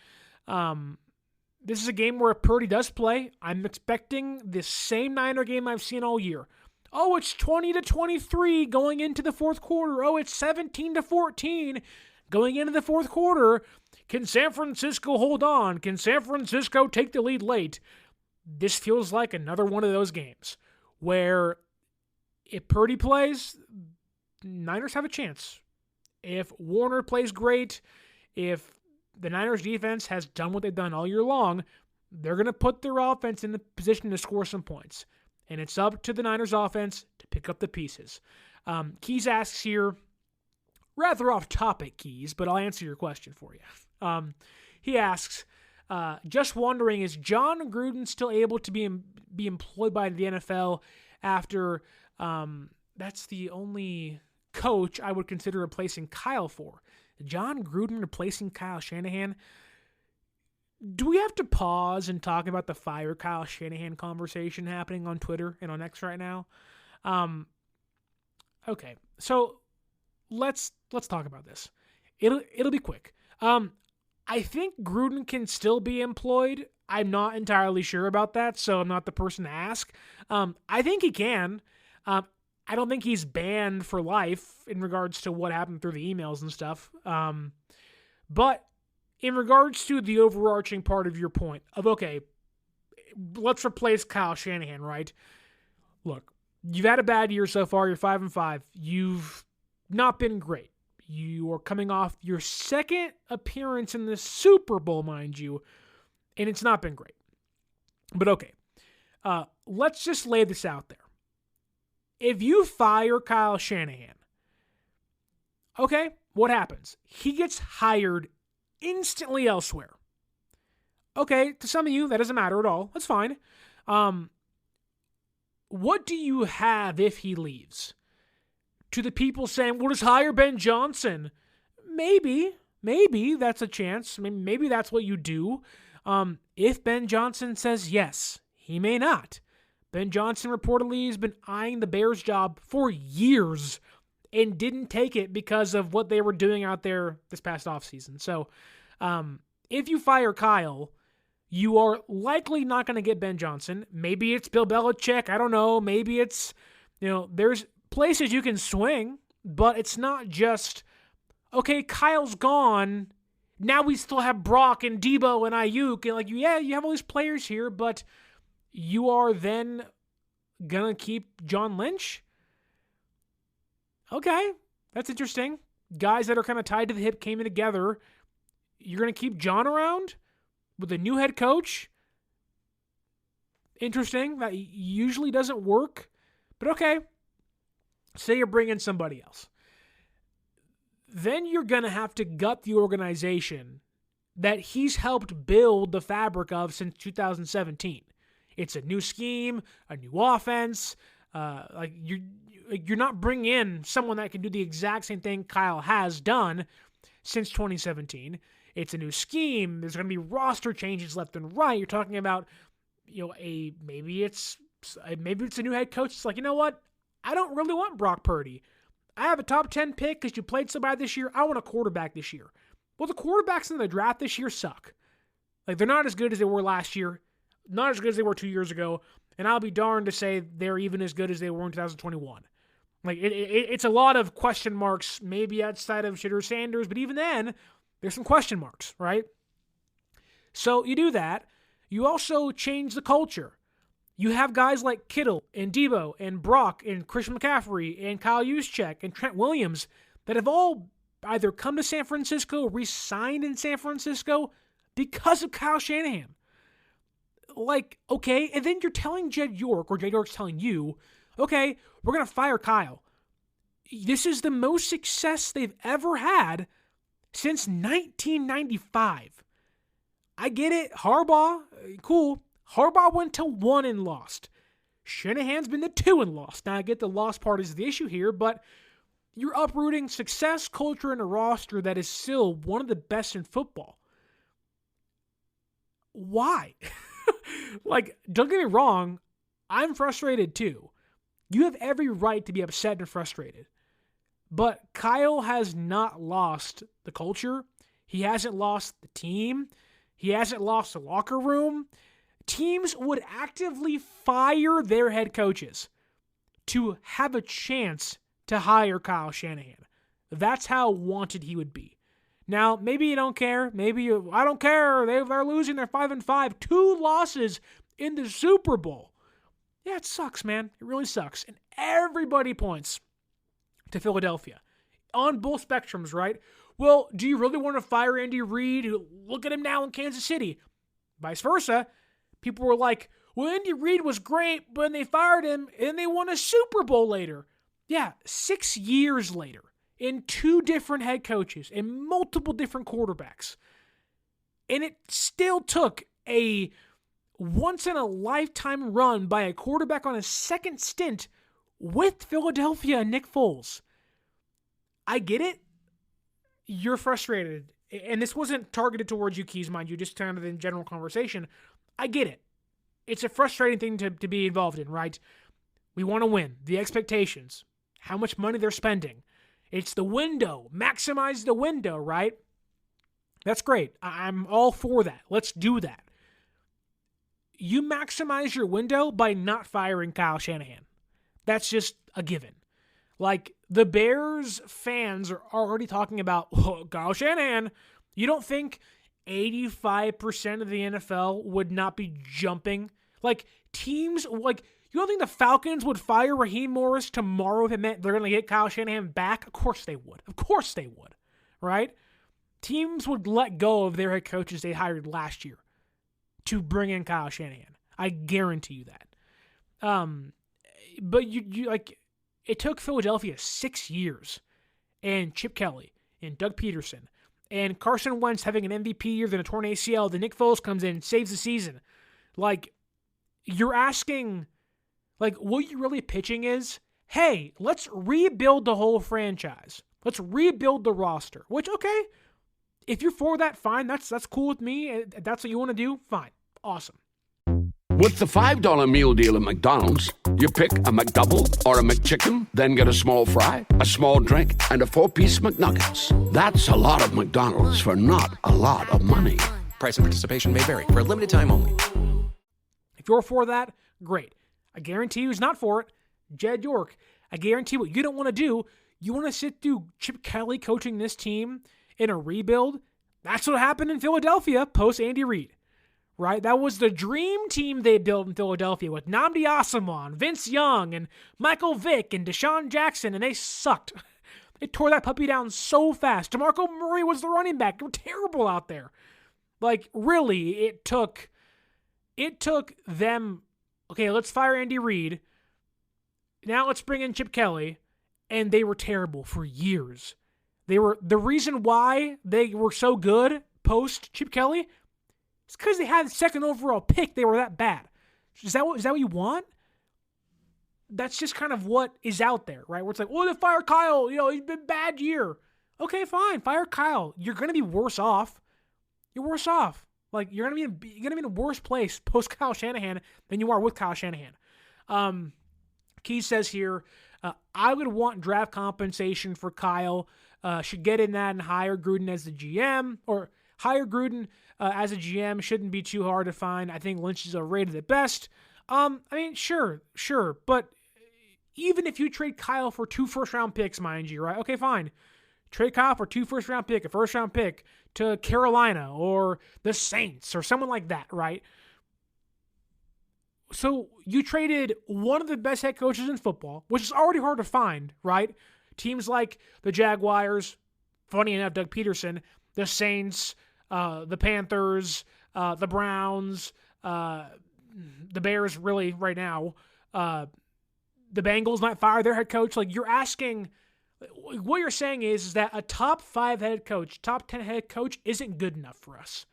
this is a game where Purdy does play. I'm expecting the same Niner game I've seen all year. Oh, it's 20-23 going into the fourth quarter. Oh, it's 17-14 going into the fourth quarter. Can San Francisco hold on? Can San Francisco take the lead late? This feels like another one of those games where if Purdy plays, Niners have a chance. If Warner plays great, if the Niners defense has done what they've done all year long, they're going to put their offense in the position to score some points. And it's up to the Niners offense to pick up the pieces. Keys asks here, rather off topic, Keys, but I'll answer your question for you. He asks, just wondering, is John Gruden still able to be employed by the NFL after that's the only coach I would consider replacing Kyle for? John Gruden replacing Kyle Shanahan? Do we have to pause and talk about the fire Kyle Shanahan conversation happening on Twitter and on X right now? Okay, so let's talk about this. It'll be quick. I think Gruden can still be employed. I'm not entirely sure about that, so I'm not the person to ask. I think he can. I don't think he's banned for life in regards to what happened through the emails and stuff. But in regards to the overarching part of your point of, okay, let's replace Kyle Shanahan, right? Look, you've had a bad year so far. You're 5-5. You've not been great. You are coming off your second appearance in the Super Bowl, mind you, and it's not been great. But okay, let's just lay this out there. If you fire Kyle Shanahan, okay, what happens? He gets hired instantly elsewhere. Okay, to some of you, that doesn't matter at all. That's fine. What do you have if he leaves? To the people saying, well, just hire Ben Johnson. Maybe that's a chance. I mean, maybe that's what you do. If Ben Johnson says yes, he may not. Ben Johnson reportedly has been eyeing the Bears job for years and didn't take it because of what they were doing out there this past offseason. So if you fire Kyle, you are likely not going to get Ben Johnson. Maybe it's Bill Belichick. I don't know. Maybe it's, there's places you can swing, but it's not just, okay, Kyle's gone. Now we still have Brock and Debo and Aiyuk. And you have all these players here, but you are then going to keep John Lynch? Okay, that's interesting. Guys that are kind of tied to the hip came in together. You're going to keep John around with a new head coach? Interesting. That usually doesn't work. But okay, say you're bringing somebody else. Then you're going to have to gut the organization that he's helped build the fabric of since 2017. It's a new scheme, a new offense. You're not bringing in someone that can do the exact same thing Kyle has done since 2017. It's a new scheme. There's going to be roster changes left and right. You're talking about, maybe it's a new head coach. It's like, you know what? I don't really want Brock Purdy. I have a top 10 pick because you played so bad this year. I want a quarterback this year. Well, the quarterbacks in the draft this year suck. They're not as good as they were last year. Not as good as they were 2 years ago. And I'll be darned to say they're even as good as they were in 2021. It's a lot of question marks, maybe outside of Shedeur Sanders, but even then, there's some question marks, right? So you do that. You also change the culture. You have guys like Kittle and Debo and Brock and Christian McCaffrey and Kyle Juszczyk and Trent Williams that have all either come to San Francisco, re-signed in San Francisco because of Kyle Shanahan. Okay, and then you're telling Jed York, or Jed York's telling you, okay, we're going to fire Kyle. This is the most success they've ever had since 1995. I get it. Harbaugh, cool. Harbaugh went to 1 and lost. Shanahan's been to 2 and lost. Now, I get the lost part is the issue here, but you're uprooting success, culture, and a roster that is still one of the best in football. Why? Don't get me wrong, I'm frustrated too. You have every right to be upset and frustrated. But Kyle has not lost the culture. He hasn't lost the team. He hasn't lost the locker room. Teams would actively fire their head coaches to have a chance to hire Kyle Shanahan. That's how wanted he would be. Now, maybe you don't care. I don't care. They're losing. They're 5-5. 2 losses in the Super Bowl. Yeah, it sucks, man. It really sucks. And everybody points to Philadelphia on both spectrums, right? Well, do you really want to fire Andy Reid? Look at him now in Kansas City. Vice versa. People were like, well, Andy Reid was great, but they fired him and they won a Super Bowl later. Yeah, 6 years later. In 2 different head coaches and multiple different quarterbacks. And it still took a once-in-a-lifetime run by a quarterback on a second stint with Philadelphia and Nick Foles. I get it. You're frustrated. And this wasn't targeted towards you, Keys, mind you, just kind of in general conversation. I get it. It's a frustrating thing to be involved in, right? We want to win. The expectations. How much money they're spending. It's the window. Maximize the window, right? That's great. I'm all for that. Let's do that. you maximize your window by not firing Kyle Shanahan. That's just a given. Like, the Bears fans are already talking about, Kyle Shanahan. You don't think 85% of the NFL would not be jumping? Like, teams, like, you don't think the Falcons would fire Raheem Morris tomorrow if it meant they're going to get Kyle Shanahan back? Of course they would. Of course they would, right? Teams would let go of their head coaches they hired last year to bring in Kyle Shanahan. I guarantee you that. But you like, it took Philadelphia 6 years, and Chip Kelly and Doug Peterson and Carson Wentz having an MVP year, then a torn ACL, then Nick Foles comes in, saves the season. Like, you're asking, like, what you're really pitching is, hey, let's rebuild the whole franchise. Let's rebuild the roster. Which, okay, if you're for that, fine. That's cool with me. If that's what you want to do, fine. Awesome. With the $5 meal deal at McDonald's, you pick a McDouble or a McChicken, then get a small fry, a small drink, and a 4-piece McNuggets. That's a lot of McDonald's for not a lot of money. Price and participation may vary. For a limited time only. If you're for that, great. I guarantee you who's not for it, Jed York. I guarantee what you don't want to do, you want to sit through Chip Kelly coaching this team in a rebuild. That's what happened in Philadelphia post Andy Reid. Right? That was the dream team they built in Philadelphia with Nnamdi Asomugha, Vince Young, and Michael Vick, and Deshaun Jackson, and they sucked. They tore that puppy down so fast. DeMarco Murray was the running back. They were terrible out there. Like, really, it took them, okay, let's fire Andy Reid. Now let's bring in Chip Kelly, and they were terrible for years. The reason why they were so good post Chip Kelly, it's because they had the second overall pick. They were that bad. Is that what you want? That's just kind of what is out there, right? Where it's like, well, they fire Kyle. You know, he's been a bad year. Okay, fine. Fire Kyle. You're going to be worse off. You're worse off. Like, you're going to be in a worse place post Kyle Shanahan than you are with Kyle Shanahan. Key says here, I would want draft compensation for Kyle. Should get in that and hire Gruden as the GM, or hire Gruden as a GM. Shouldn't be too hard to find. I think Lynch is rated at best. I mean, sure. But even if you trade Kyle for 2 first-round picks, mind you, right? Okay, fine. Trade Kyle for 2 first-round pick, a first-round pick to Carolina or the Saints or someone like that, right? So you traded one of the best head coaches in football, which is already hard to find, right? Teams like the Jaguars, funny enough, Doug Peterson, the Saints, the Panthers, the Browns, the Bears really right now, the Bengals might fire their head coach. Like, you're asking, what you're saying is that a top 5 head coach, top 10 head coach isn't good enough for us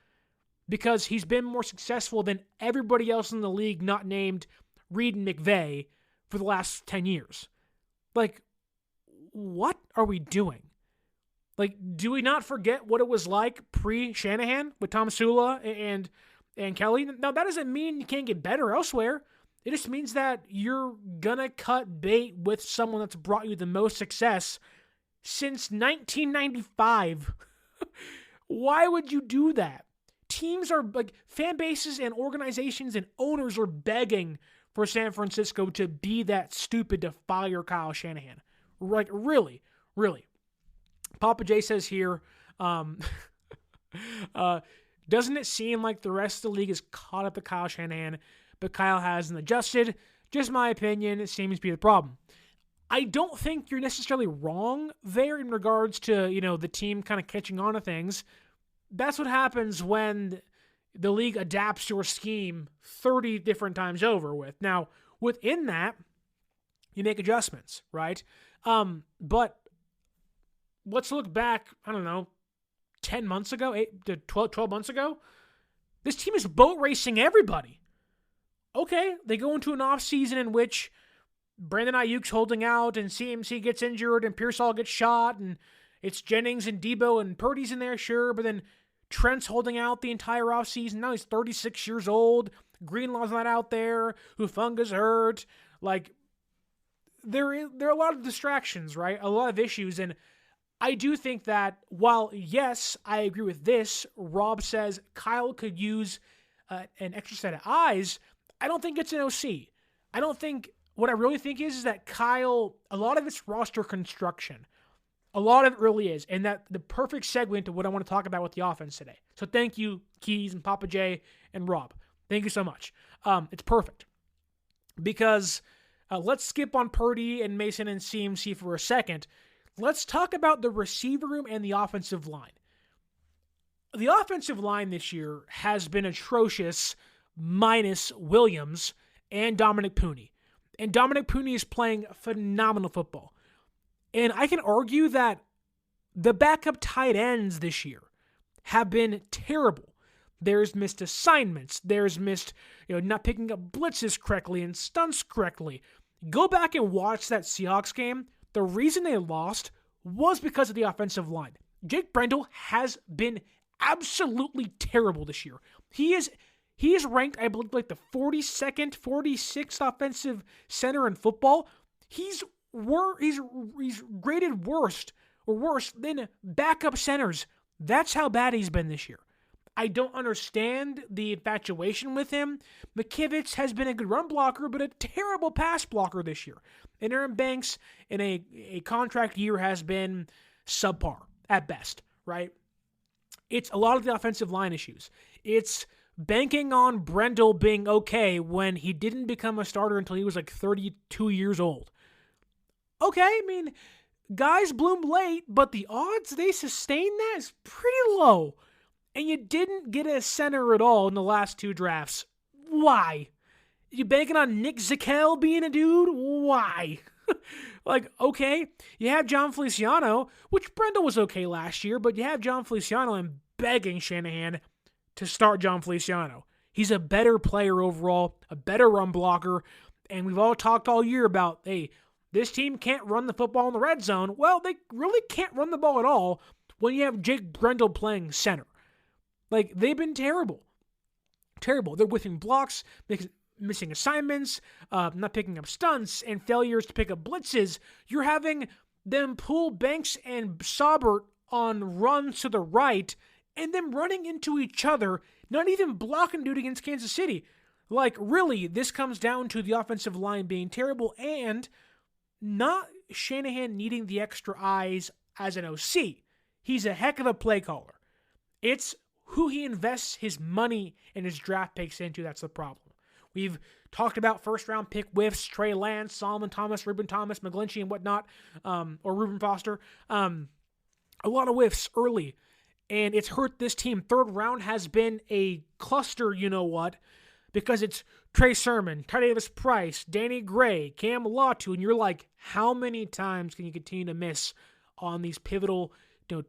because he's been more successful than everybody else in the league not named Reed and McVay for the last 10 years. Like, what are we doing? Like, do we not forget what it was like pre-Shanahan with Tom Sula and Kelly? Now, that doesn't mean you can't get better elsewhere. It just means that you're going to cut bait with someone that's brought you the most success since 1995. Why would you do that? Teams are, like, fan bases and organizations and owners are begging for San Francisco to be that stupid to fire Kyle Shanahan. Like, really. Papa J says here, doesn't it seem like the rest of the league is caught up to Kyle Shanahan, but Kyle hasn't adjusted? Just my opinion, it seems to be the problem. I don't think you're necessarily wrong there in regards to, the team kind of catching on to things. That's what happens when the league adapts your scheme 30 different times over with. Now, within that, you make adjustments, right? But let's look back, 10 months ago, 8 to 12 months ago. This team is boat racing everybody. Okay, they go into an offseason in which Brandon Aiyuk's holding out and CMC gets injured and Pearsall gets shot and it's Jennings and Debo and Purdy's in there, sure, but then Trent's holding out the entire offseason. Now he's 36 years old. Greenlaw's not out there. Hufunga's hurt. Like, there are a lot of distractions, right? A lot of issues, and I do think that while, yes, I agree with this, Rob says Kyle could use an extra set of eyes, I don't think it's an OC. What I really think is that Kyle, a lot of it's roster construction. A lot of it really is. And that the perfect segue into what I want to talk about with the offense today. So thank you, Keys and Papa J and Rob. Thank you so much. It's perfect. Because let's skip on Purdy and Mason and CMC for a second. Let's talk about the receiver room and the offensive line. The offensive line this year has been atrocious minus Williams and Dominic Pooney. And Dominic Pooney is playing phenomenal football. And I can argue that the backup tight ends this year have been terrible. There's missed assignments. There's missed, not picking up blitzes correctly and stunts correctly. Go back and watch that Seahawks game. The reason they lost was because of the offensive line. Jake Brendel has been absolutely terrible this year. He is ranked, I believe, like the 42nd, 46th offensive center in football. He's graded worse than backup centers. That's how bad he's been this year. I don't understand the infatuation with him. McKivitz has been a good run blocker, but a terrible pass blocker this year. And Aaron Banks in a contract year has been subpar at best, right? It's a lot of the offensive line issues. It's banking on Brendel being okay when he didn't become a starter until he was like 32 years old. Okay, I mean, guys bloom late, but the odds they sustain that is pretty low. And you didn't get a center at all in the last two drafts. Why? You banking on Nick Zakelj being a dude? Why? Okay, you have John Feliciano, which Brendel was okay last year, but you have John Feliciano and begging Shanahan to start John Feliciano. He's a better player overall, a better run blocker, and we've all talked all year about, hey, this team can't run the football in the red zone. Well, they really can't run the ball at all when you have Jake Brendel playing center. They've been terrible. Terrible. They're whiffing blocks, missing assignments, not picking up stunts, and failures to pick up blitzes. You're having them pull Banks and Saubert on runs to the right, and them running into each other, not even blocking dude against Kansas City. Really, this comes down to the offensive line being terrible and not Shanahan needing the extra eyes as an OC. He's a heck of a play caller. It's who he invests his money and his draft picks into that's the problem. We've talked about first-round pick whiffs, Trey Lance, Solomon Thomas, Reuben Thomas, McGlinchey, and whatnot, or Reuben Foster. A lot of whiffs early, and it's hurt this team. Third round has been a cluster, because it's Trey Sermon, Ty Davis Price, Danny Gray, Cam Latu, and you're like, how many times can you continue to miss on these pivotal,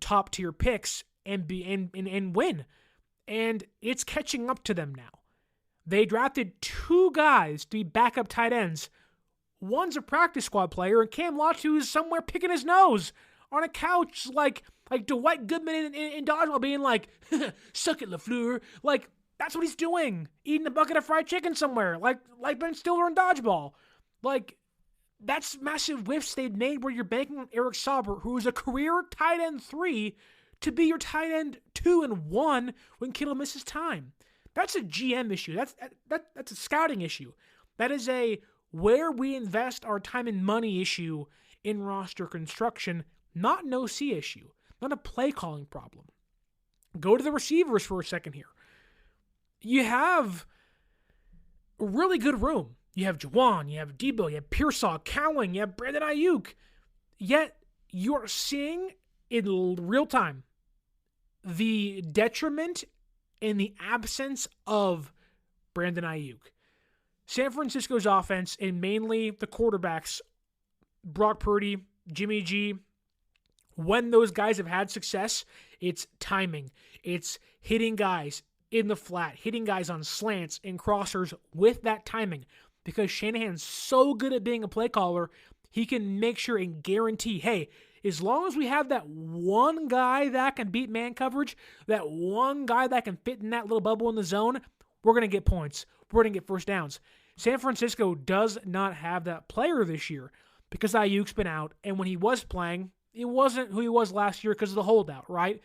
top-tier picks and win? And it's catching up to them now. They drafted two guys to be backup tight ends. One's a practice squad player, and Cam Latu is somewhere picking his nose on a couch like Dwight Goodman in Dodgeball being like, suck it, LaFleur. That's what he's doing. Eating a bucket of fried chicken somewhere, like Ben Stiller in Dodgeball. That's massive whiffs they've made where you're banking on Eric Saubert, who is a career tight end 3, to be your tight end 2 and 1 when Kittle misses time. That's a GM issue. That's a scouting issue. That is a where we invest our time and money issue in roster construction, not an OC issue, not a play calling problem. Go to the receivers for a second here. You have a really good room. You have Juwan, you have Debo, you have Pearsall, Cowling, you have Brandon Aiyuk. Yet you're seeing in real time the detriment and the absence of Brandon Aiyuk. San Francisco's offense, and mainly the quarterbacks, Brock Purdy, Jimmy G, when those guys have had success, it's timing. It's hitting guys in the flat, hitting guys on slants and crossers with that timing. Because Shanahan's so good at being a play caller, he can make sure and guarantee, hey, as long as we have that one guy that can beat man coverage, that one guy that can fit in that little bubble in the zone, we're going to get points. We're going to get first downs. San Francisco does not have that player this year because Ayuk's been out, and when he was playing, it wasn't who he was last year because of the holdout, right?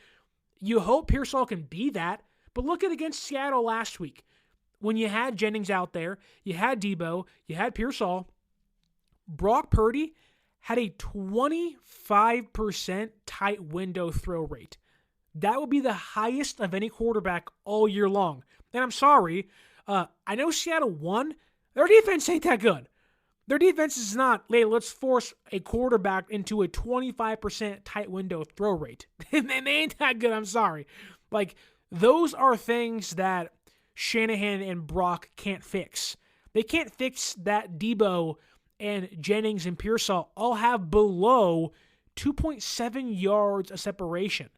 You hope Pearsall can be that, but look at against Seattle last week. when you had Jennings out there, you had Debo, you had Pearsall, Brock Purdy had a 25% tight window throw rate. That would be the highest of any quarterback all year long. And I'm sorry, I know Seattle won. Their defense ain't that good. Their defense is not, hey, let's force a quarterback into a 25% tight window throw rate. They ain't that good, I'm sorry. Like, those are things that Shanahan and Brock can't fix. They can't fix that Debo and Jennings and Pearsall all have below 2.7 yards of separation.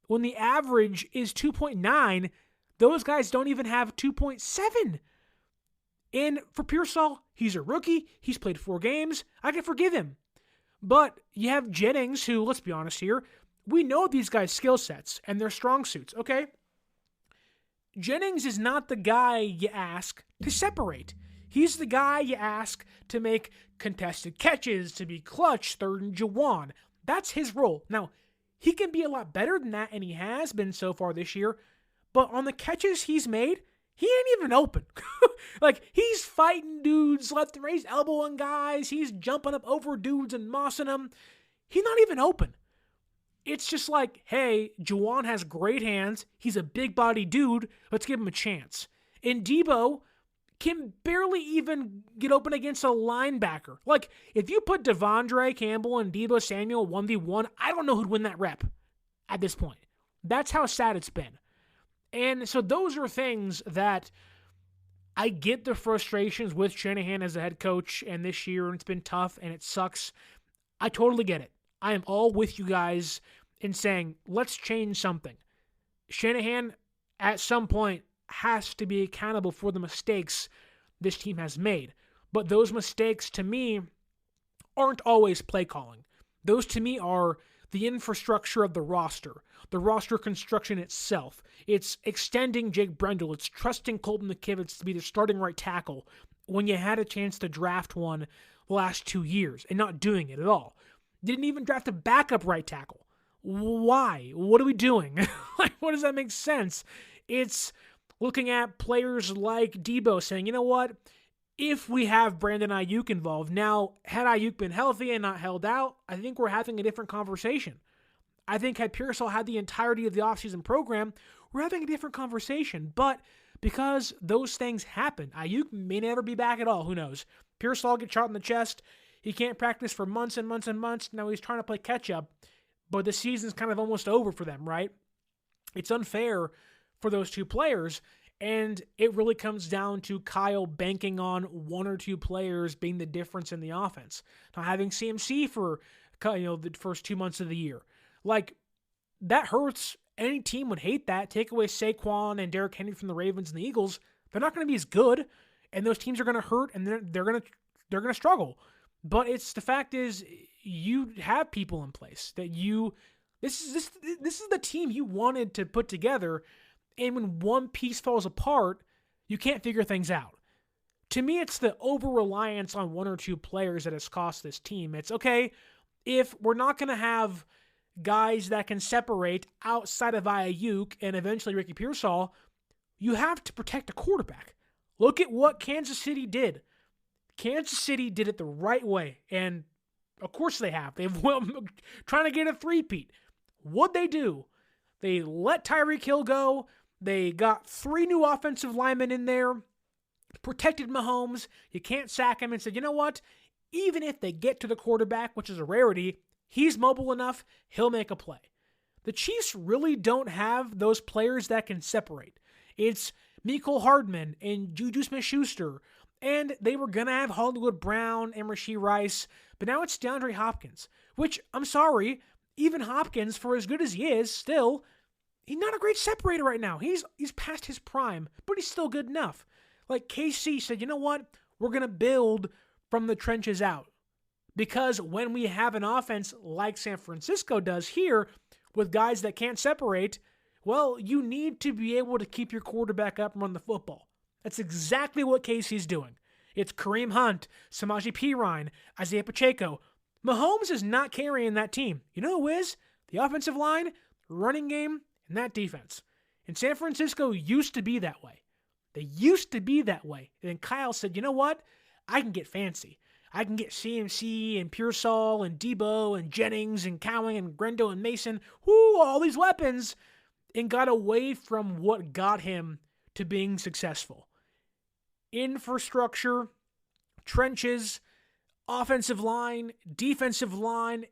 When the average is 2.9, those guys don't even have 2.7. And for Pearsall, he's a rookie. He's played 4 games. I can forgive him. But you have Jennings, who, let's be honest here, we know these guys' skill sets and their strong suits, okay? Jennings is not the guy you ask to separate. He's the guy you ask to make contested catches, to be clutch, third and Juwan. That's his role. Now, he can be a lot better than that, and he has been so far this year. But on the catches he's made, he ain't even open. Like, he's fighting dudes left and right. He's elbowing guys. He's jumping up over dudes and mossing them. He's not even open. It's just like, hey, Juwan has great hands. He's a big-body dude. Let's give him a chance. And Debo can barely even get open against a linebacker. Like, if you put Devondre Campbell and Debo Samuel 1v1, I don't know who'd win that rep at this point. That's how sad it's been. And so those are things that I get the frustrations with Shanahan as a head coach, and this year, and it's been tough, and it sucks. I totally get it. I am all with you guys in saying, let's change something. Shanahan, at some point, has to be accountable for the mistakes this team has made. But those mistakes, to me, aren't always play calling. Those, to me, are the infrastructure of the roster construction itself. It's extending Jake Brendel. It's trusting Colton McKivitz to be the starting right tackle when you had a chance to draft one the last 2 years and not doing it at all. Didn't even draft a backup right tackle. Why? What are we doing? Like, what does that make sense? It's looking at players like Debo saying, you know what? If we have Brandon Aiyuk involved, now, had Aiyuk been healthy and not held out, I think we're having a different conversation. I think had Pearsall had the entirety of the offseason program, we're having a different conversation. But because those things happen, Aiyuk may never be back at all. Who knows? Pearsall gets shot in the chest. He can't practice for months and months and months. Now he's trying to play catch-up, but the season's kind of almost over for them, right? It's unfair for those two players, and it really comes down to Kyle banking on 1 or 2 players being the difference in the offense. Not having CMC for the first 2 months of the year. Like, that hurts. Any team would hate that. Take away Saquon and Derrick Henry from the Ravens and the Eagles, they're not going to be as good, and those teams are going to hurt, and they're going to struggle. But it's the fact is, you have people in place that this is the team you wanted to put together, and when one piece falls apart, you can't figure things out. To me, it's the over-reliance on 1 or 2 players that has cost this team. It's okay, if we're not going to have guys that can separate outside of Aiyuk and eventually Ricky Pearsall, you have to protect a quarterback. Look at what Kansas City did. Kansas City did it the right way, and of course they have. They've trying to get a 3-peat. What'd they do? They let Tyreek Hill go. They got 3 new offensive linemen in there, protected Mahomes. You can't sack him, and said, you know what? Even if they get to the quarterback, which is a rarity, he's mobile enough, he'll make a play. The Chiefs really don't have those players that can separate. It's Mecole Hardman and Juju Smith-Schuster, and they were going to have Hollywood Brown and Rashee Rice, but now it's DeAndre Hopkins, which, I'm sorry, even Hopkins, for as good as he is, still, he's not a great separator right now. He's past his prime, but he's still good enough. Like, KC said, you know what? We're going to build from the trenches out. Because when we have an offense like San Francisco does here, with guys that can't separate, well, you need to be able to keep your quarterback up and run the football. That's exactly what KC's doing. It's Kareem Hunt, Samaje Perine, Isaiah Pacheco. Mahomes is not carrying that team. You know who is? The offensive line, running game, and that defense. And San Francisco used to be that way. They used to be that way. And then Kyle said, you know what? I can get fancy. I can get CMC and Pearsall and Debo and Jennings and Cowing and Grendo and Mason. All these weapons. And got away from what got him to being successful. Infrastructure, trenches, offensive line, defensive line,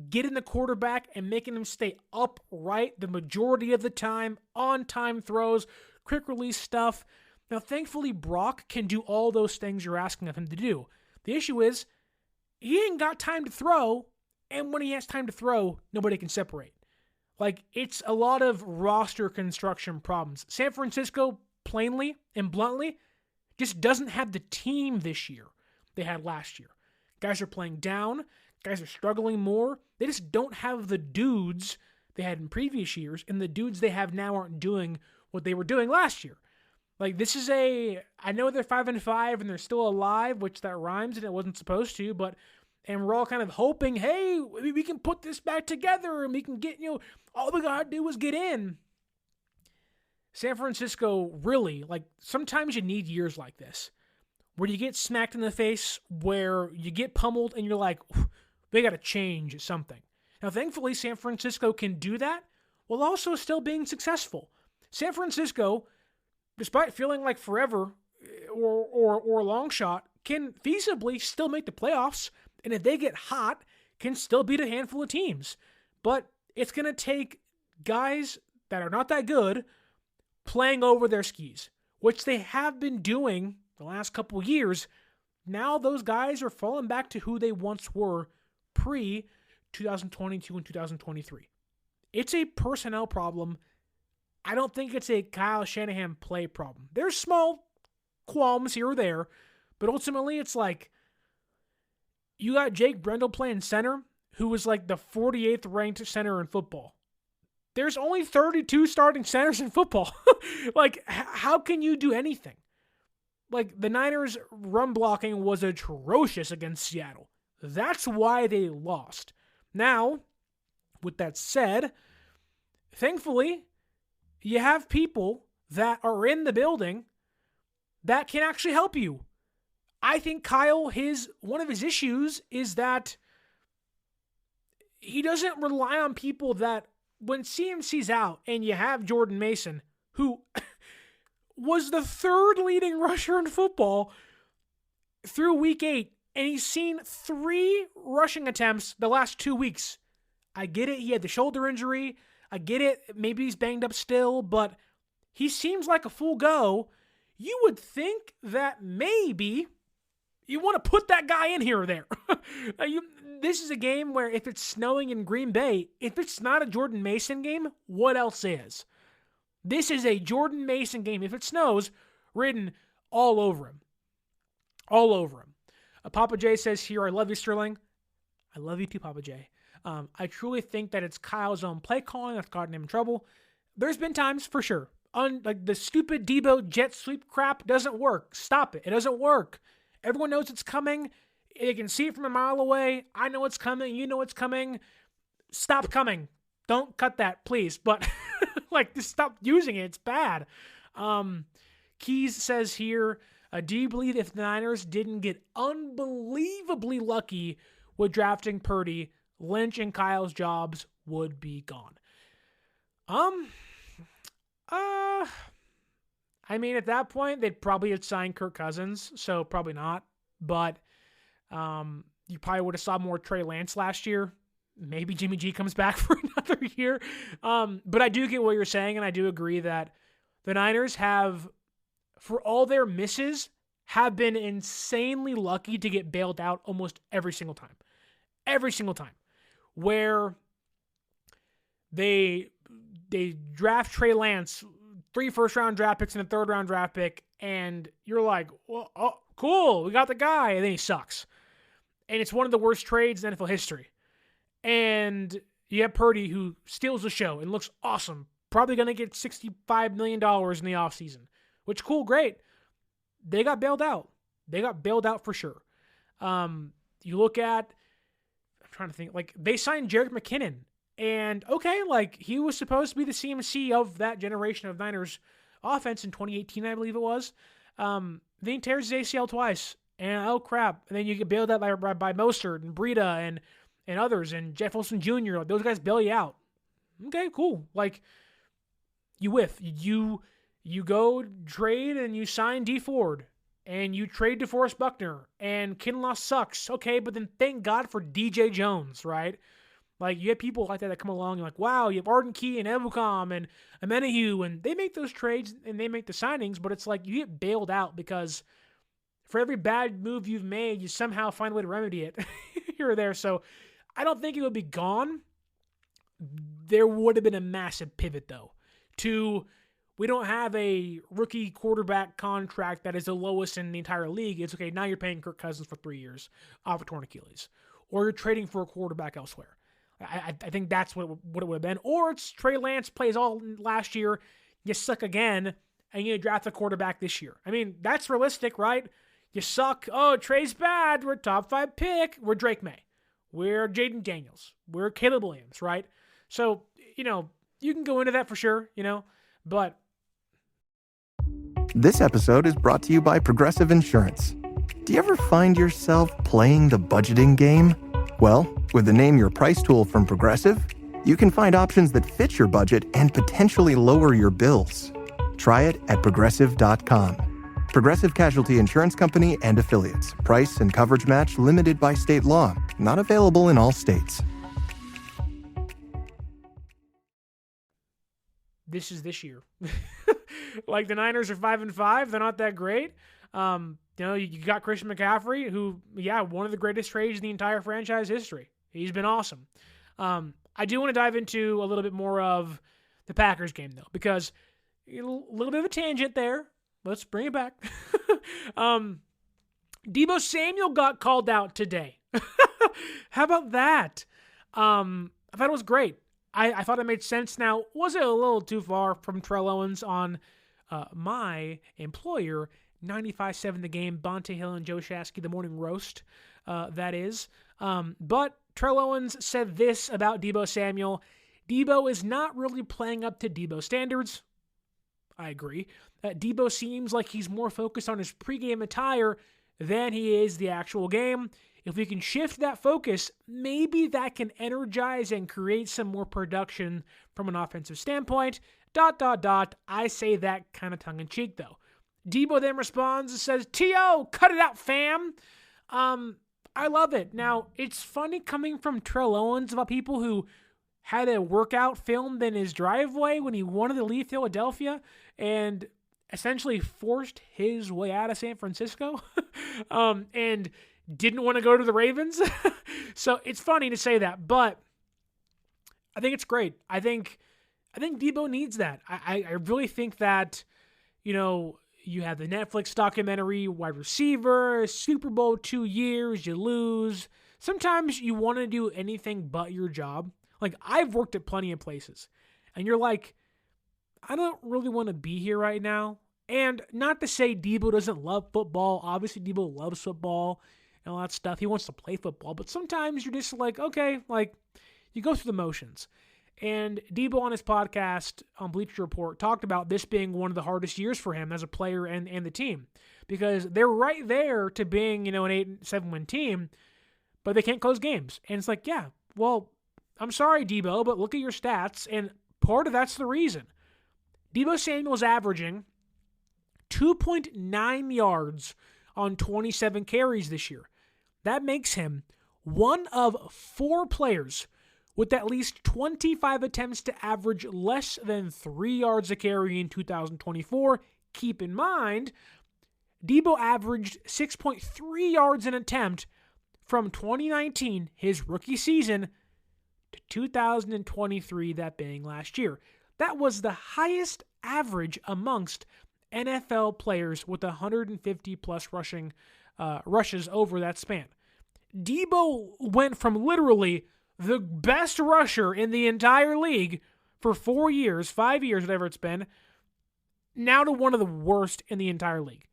getting the quarterback and making him stay upright the majority of the time, on-time throws, quick release stuff. Now, thankfully, Brock can do all those things you're asking of him to do. The issue is, he ain't got time to throw, and when he has time to throw, nobody can separate. Like, it's a lot of roster construction problems. San Francisco, plainly and bluntly, just doesn't have the team this year they had last year. Guys are playing down. Guys are struggling more. They just don't have the dudes they had in previous years, and the dudes they have now aren't doing what they were doing last year. Like, this is I know they're 5-5 and they're still alive, which that rhymes and it wasn't supposed to, and we're all kind of hoping, hey, we can put this back together and we can get, all we gotta do is get in. San Francisco, really, sometimes you need years like this, where you get smacked in the face, where you get pummeled, and you're like, they gotta change something. Now, thankfully, San Francisco can do that while also still being successful. San Francisco, despite feeling like forever or a long shot, can feasibly still make the playoffs, and if they get hot, can still beat a handful of teams. But it's going to take guys that are not that good playing over their skis, which they have been doing the last couple of years. Now those guys are falling back to who they once were pre-2022 and 2023. It's a personnel problem. I don't think it's a Kyle Shanahan play problem. There's small qualms here or there, but ultimately it's like you got Jake Brendel playing center, who was like the 48th ranked center in football. There's only 32 starting centers in football. How can you do anything? The Niners' run blocking was atrocious against Seattle. That's why they lost. Now, with that said, thankfully, you have people that are in the building that can actually help you. I think Kyle, one of his issues is that he doesn't rely on people that, when CMC's out and you have Jordan Mason, who was the third leading rusher in football through week 8, and he's seen 3 rushing attempts the last 2 weeks. I get it, he had the shoulder injury. I get it, maybe he's banged up still, but he seems like a full go. You would think that maybe you want to put that guy in here or there. This is a game where if it's snowing in Green Bay, if it's not a Jordan Mason game, what else is? This is a Jordan Mason game. If it snows, written all over him. All over him. Papa J says here, I love you, Sterling. I love you too, Papa J. I truly think that it's Kyle's own play calling that's gotten him in trouble. There's been times, for sure. The stupid Debo jet sweep crap doesn't work. Stop it. It doesn't work. Everyone knows it's coming. They can see it from a mile away. I know it's coming. You know it's coming. Stop coming. Don't cut that, please. But, just stop using it. It's bad. Keys says here, do you believe if the Niners didn't get unbelievably lucky with drafting Purdy, Lynch and Kyle's jobs would be gone? At that point, they'd probably have signed Kirk Cousins, so probably not. But you probably would have saw more Trey Lance last year. Maybe Jimmy G comes back for another year. But I do get what you're saying, and I do agree that the Niners have, for all their misses, have been insanely lucky to get bailed out almost every single time. Every single time. Where they draft Trey Lance, 3 first-round draft picks and a third-round draft pick, and you're like, well, oh, cool, we got the guy, and then he sucks. And it's one of the worst trades in NFL history. And you have Purdy, who steals the show and looks awesome. Probably going to get $65 million in the offseason, which, cool, great. They got bailed out. They got bailed out for sure. You look at, I'm trying to think, they signed Jerick McKinnon. And, okay, he was supposed to be the CMC of that generation of Niners offense in 2018, I believe it was. Then he tears his ACL twice. And oh crap. And then you get bailed out by Mostert and Breida and others and Jeff Wilson Jr. Like, those guys bail you out. Okay, cool. Like, you whiff. You go trade and you sign D Ford. And you trade DeForest Buckner. And Kinlaw sucks. Okay, but then thank God for DJ Jones, right? Like, you have people like that come along and like, wow, you have Arden Key and Ebukam and Amenahue, and they make those trades and they make the signings, but it's like you get bailed out because for every bad move you've made, you somehow find a way to remedy it here or there. So I don't think it would be gone. There would have been a massive pivot, though, to we don't have a rookie quarterback contract that is the lowest in the entire league. It's okay, now you're paying Kirk Cousins for 3 years off a torn Achilles, or you're trading for a quarterback elsewhere. I think that's what it would have been. Or it's Trey Lance plays all last year, you suck again, and you draft a quarterback this year. I mean, that's realistic, right? You suck. Oh, Trey's bad. We're top 5 pick. We're Drake May. We're Jaden Daniels. We're Caleb Williams, right? So, you can go into that for sure, but. This episode is brought to you by Progressive Insurance. Do you ever find yourself playing the budgeting game? Well, with the Name Your Price tool from Progressive, you can find options that fit your budget and potentially lower your bills. Try it at Progressive.com. Progressive Casualty Insurance Company and Affiliates. Price and coverage match limited by state law. Not available in all states. This is this year. Like, the Niners are 5-5. They're not that great. You got Christian McCaffrey, who, one of the greatest trades in the entire franchise history. He's been awesome. I do want to dive into a little bit more of the Packers game, though, because a little bit of a tangent there. Let's bring it back. Deebo Samuel got called out today. How about that? I thought it was great. I thought it made sense. Now, was it a little too far from Terrell Owens on my employer, 95.7 The Game, Bonte Hill and Joe Shasky, the morning roast, that is. But Terrell Owens said this about Deebo Samuel. Deebo is not really playing up to Deebo standards. I agree. Deebo seems like he's more focused on his pregame attire than he is the actual game. If we can shift that focus, maybe that can energize and create some more production from an offensive standpoint. ... I say that kind of tongue-in-cheek, though. Deebo then responds and says, T.O., cut it out, fam. I love it. Now, it's funny coming from Terrell Owens about people who had a workout filmed in his driveway when he wanted to leave Philadelphia and essentially forced his way out of San Francisco and didn't want to go to the Ravens. So it's funny to say that, but I think it's great. I think Deebo needs that. I really think that, you have the Netflix documentary, wide receiver, Super Bowl 2 years, you lose. Sometimes you want to do anything but your job. Like, I've worked at plenty of places, and you're like, I don't really want to be here right now. And not to say Deebo doesn't love football. Obviously, Deebo loves football and all that stuff. He wants to play football. But sometimes you're just like, okay, like, you go through the motions. And Deebo on his podcast on Bleacher Report talked about this being one of the hardest years for him as a player and the team. Because they're right there to being, an 8-7 win team, but they can't close games. And it's like, yeah, well, I'm sorry, Deebo, but look at your stats. And part of that's the reason. Deebo Samuel's averaging 2.9 yards on 27 carries this year. That makes him one of 4 players with at least 25 attempts to average less than 3 yards a carry in 2024. Keep in mind, Deebo averaged 6.3 yards an attempt from 2019, his rookie season, to 2023, that being last year. That was the highest average amongst NFL players with 150-plus rushes over that span. Deebo went from literally the best rusher in the entire league for 4 years, 5 years, whatever it's been, now to one of the worst in the entire league.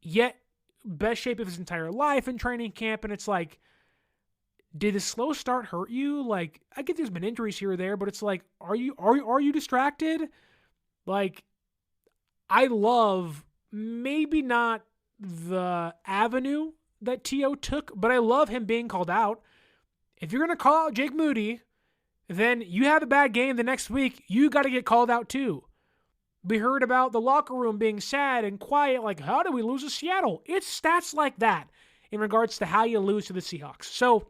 Yet, best shape of his entire life in training camp, and it's like, did the slow start hurt you? Like, I get there's been injuries here or there, but it's like, are you distracted? Like, I love maybe not the avenue that T.O. took, but I love him being called out. If you're going to call out Jake Moody, then you have a bad game the next week, you got to get called out too. We heard about the locker room being sad and quiet, like, how did we lose to Seattle? It's stats like that in regards to how you lose to the Seahawks. So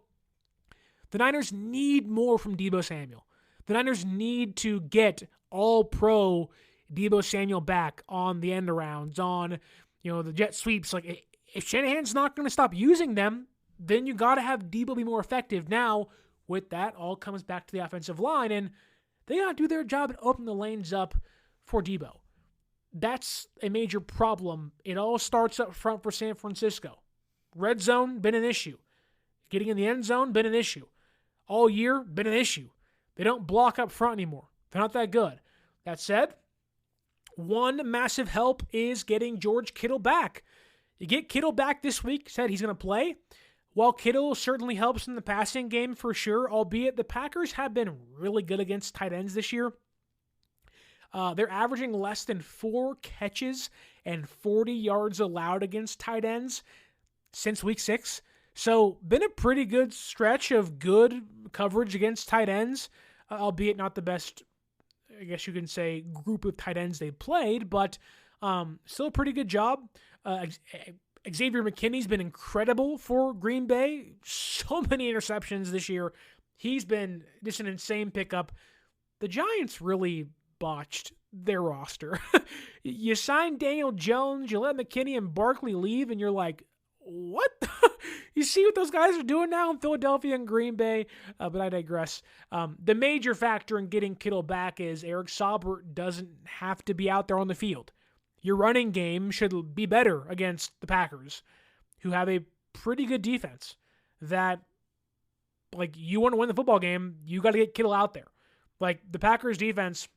the Niners need more from Deebo Samuel. The Niners need to get all-pro Deebo Samuel back on the end arounds, on the jet sweeps. Like, if Shanahan's not going to stop using them, then you got to have Deebo be more effective. Now, with that, all comes back to the offensive line, and they got to do their job and open the lanes up for Deebo. That's a major problem. It all starts up front for San Francisco. Red zone, been an issue. Getting in the end zone, been an issue. All year, been an issue. They don't block up front anymore. They're not that good. That said, one massive help is getting George Kittle back. You get Kittle back this week, said he's going to play. While Kittle certainly helps in the passing game for sure, albeit the Packers have been really good against tight ends this year. They're averaging less than 4 catches and 40 yards allowed against tight ends since week 6. So been a pretty good stretch of good coverage against tight ends, albeit not the best, I guess you can say, group of tight ends they played, but still a pretty good job. Xavier McKinney's been incredible for Green Bay. So many interceptions this year. He's been just an insane pickup. The Giants really botched their roster. You sign Daniel Jones, you let McKinney and Barkley leave, and you're like, what? You see what those guys are doing now in Philadelphia and Green Bay? But I digress. The major factor in getting Kittle back is Eric Saubert doesn't have to be out there on the field. Your running game should be better against the Packers, who have a pretty good defense. That, like, you want to win the football game, you got to get Kittle out there. Like, the Packers defense,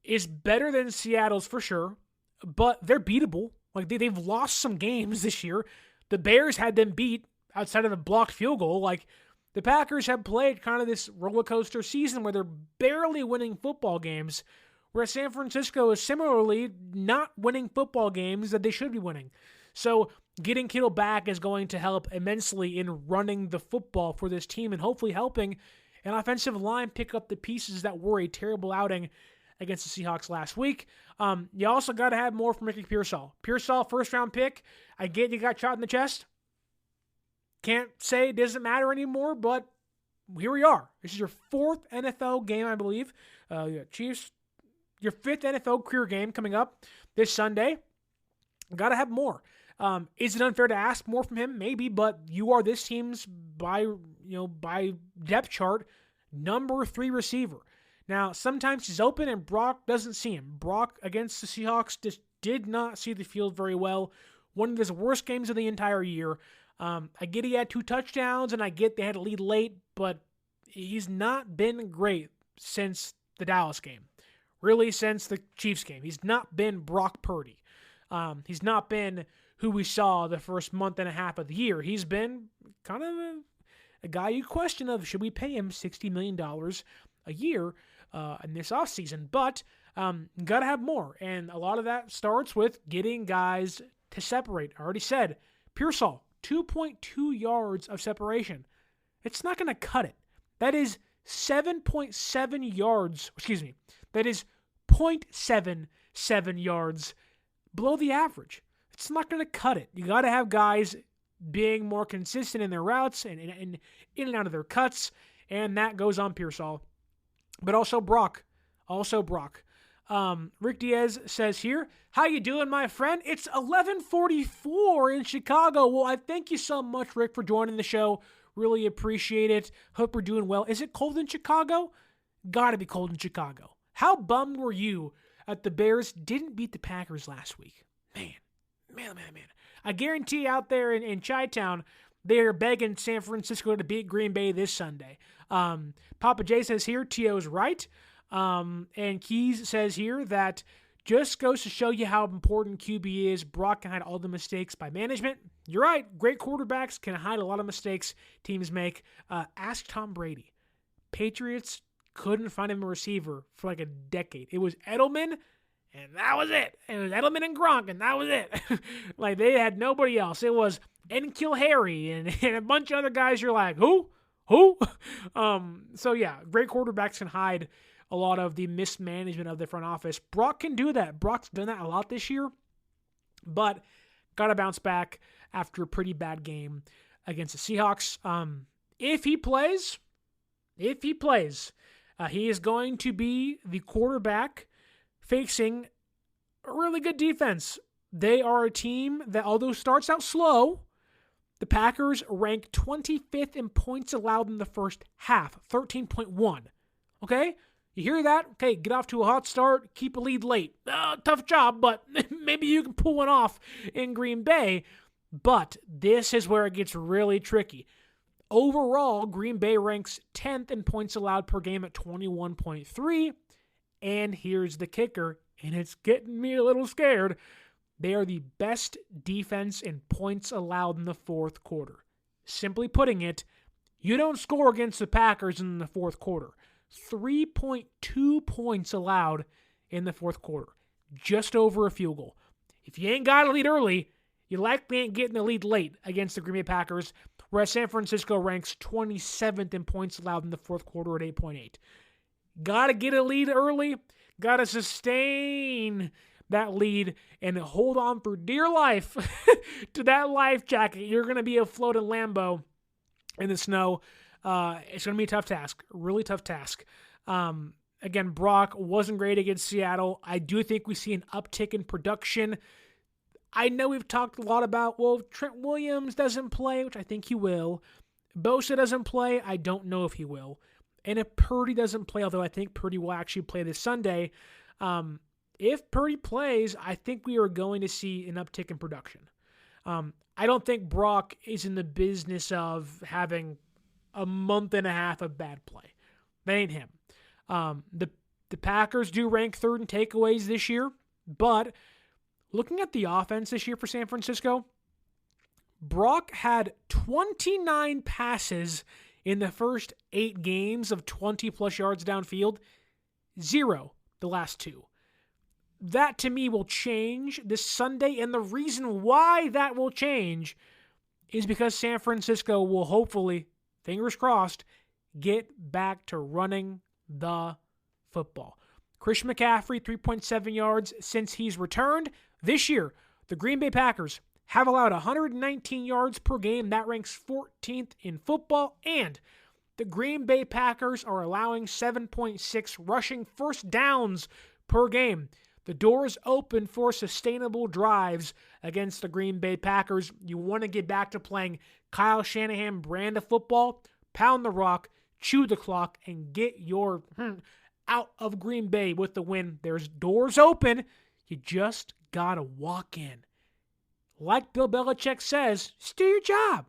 is better than Seattle's for sure, but they're beatable. Like, they've lost some games this year. The Bears had them beat outside of the blocked field goal. Like, the Packers have played kind of this roller coaster season where they're barely winning football games, where San Francisco is similarly not winning football games that they should be winning. So getting Kittle back is going to help immensely in running the football for this team and hopefully helping an offensive line pick up the pieces that were a terrible outing against the Seahawks last week. You also got to have more from Ricky Pearsall. Pearsall, first-round pick. I get you got shot in the chest. Can't say it doesn't matter anymore, but here we are. This is your 4th NFL game, I believe. Chiefs, your 5th NFL career game coming up this Sunday. Got to have more. Is it unfair to ask more from him? Maybe, but you are this team's by depth chart number 3 receiver. Now, sometimes he's open and Brock doesn't see him. Brock against the Seahawks just did not see the field very well. One of his worst games of the entire year. I get he had 2 touchdowns and I get they had a lead late, but he's not been great since the Dallas game. Really, since the Chiefs game. He's not been Brock Purdy. He's not been who we saw the first month and a half of the year. He's been kind of a guy you question of, should we pay him $60 million a year in this offseason? But got to have more. And a lot of that starts with getting guys to separate. I already said, Pearsall, 2.2 yards of separation. It's not going to cut it. That is 7.7 yards. Excuse me. That is 0.77 yards below the average. It's not going to cut it. You got to have guys being more consistent in their routes and in and out of their cuts, and that goes on Pearsall. But also Brock. Rick Diaz says here, how you doing, my friend? It's 11:44 in Chicago. Well, I thank you so much, Rick, for joining the show. Really appreciate it. Hope we're doing well. Is it cold in Chicago? Gotta be cold in Chicago. How bummed were you at the Bears didn't beat the Packers last week? Man. I guarantee out there in Chi-Town, they're begging San Francisco to beat Green Bay this Sunday. Papa J says here, T.O.'s right. And Keys says here that just goes to show you how important QB is. Brock can hide all the mistakes by management. You're right. Great quarterbacks can hide a lot of mistakes teams make. Ask Tom Brady. Patriots couldn't find him a receiver for like a decade. It was Edelman and that was it. It was Edelman and Gronk, and that was it. Like, they had nobody else. It was Enkil Harry and a bunch of other guys. You're like, who? So, yeah, great quarterbacks can hide a lot of the mismanagement of the front office. Brock can do that. Brock's done that a lot this year, but got to bounce back after a pretty bad game against the Seahawks. If he plays, he is going to be the quarterback facing a really good defense. They are a team that, although starts out slow, the Packers rank 25th in points allowed in the first half, 13.1. Okay? You hear that? Okay, get off to a hot start, keep a lead late. Tough job, but maybe you can pull one off in Green Bay. But this is where it gets really tricky. Overall, Green Bay ranks 10th in points allowed per game at 21.3. And here's the kicker, and it's getting me a little scared. They are the best defense in points allowed in the fourth quarter. Simply putting it, you don't score against the Packers in the fourth quarter. 3.2 points allowed in the fourth quarter, just over a field goal. If you ain't got a lead early, you likely ain't getting a lead late against the Green Bay Packers, whereas San Francisco ranks 27th in points allowed in the fourth quarter at 8.8. Got to get a lead early, got to sustain that lead and hold on for dear life to that life jacket. You're going to be afloat in Lambeau in the snow. It's going to be a tough task, really tough task. Again, Brock wasn't great against Seattle. I do think we see an uptick in production. I know we've talked a lot about, Trent Williams doesn't play, which I think he will. Bosa doesn't play. I don't know if he will. And if Purdy doesn't play, although I think Purdy will actually play this Sunday, if Purdy plays, I think we are going to see an uptick in production. I don't think Brock is in the business of having a month and a half of bad play. That ain't him. The Packers do rank third in takeaways this year, but looking at the offense this year for San Francisco, Brock had 29 passes in the first 8 games of 20-plus yards downfield, 0 the last 2. That, to me, will change this Sunday, and the reason why that will change is because San Francisco will hopefully, fingers crossed, get back to running the football. Christian McCaffrey, 3.7 yards since he's returned. This year, the Green Bay Packers have allowed 119 yards per game. That ranks 14th in football. And the Green Bay Packers are allowing 7.6 rushing first downs per game. The door is open for sustainable drives against the Green Bay Packers. You want to get back to playing Kyle Shanahan brand of football, pound the rock, chew the clock, and get your out of Green Bay with the win. There's doors open. You just got to walk in. Like Bill Belichick says, just do your job.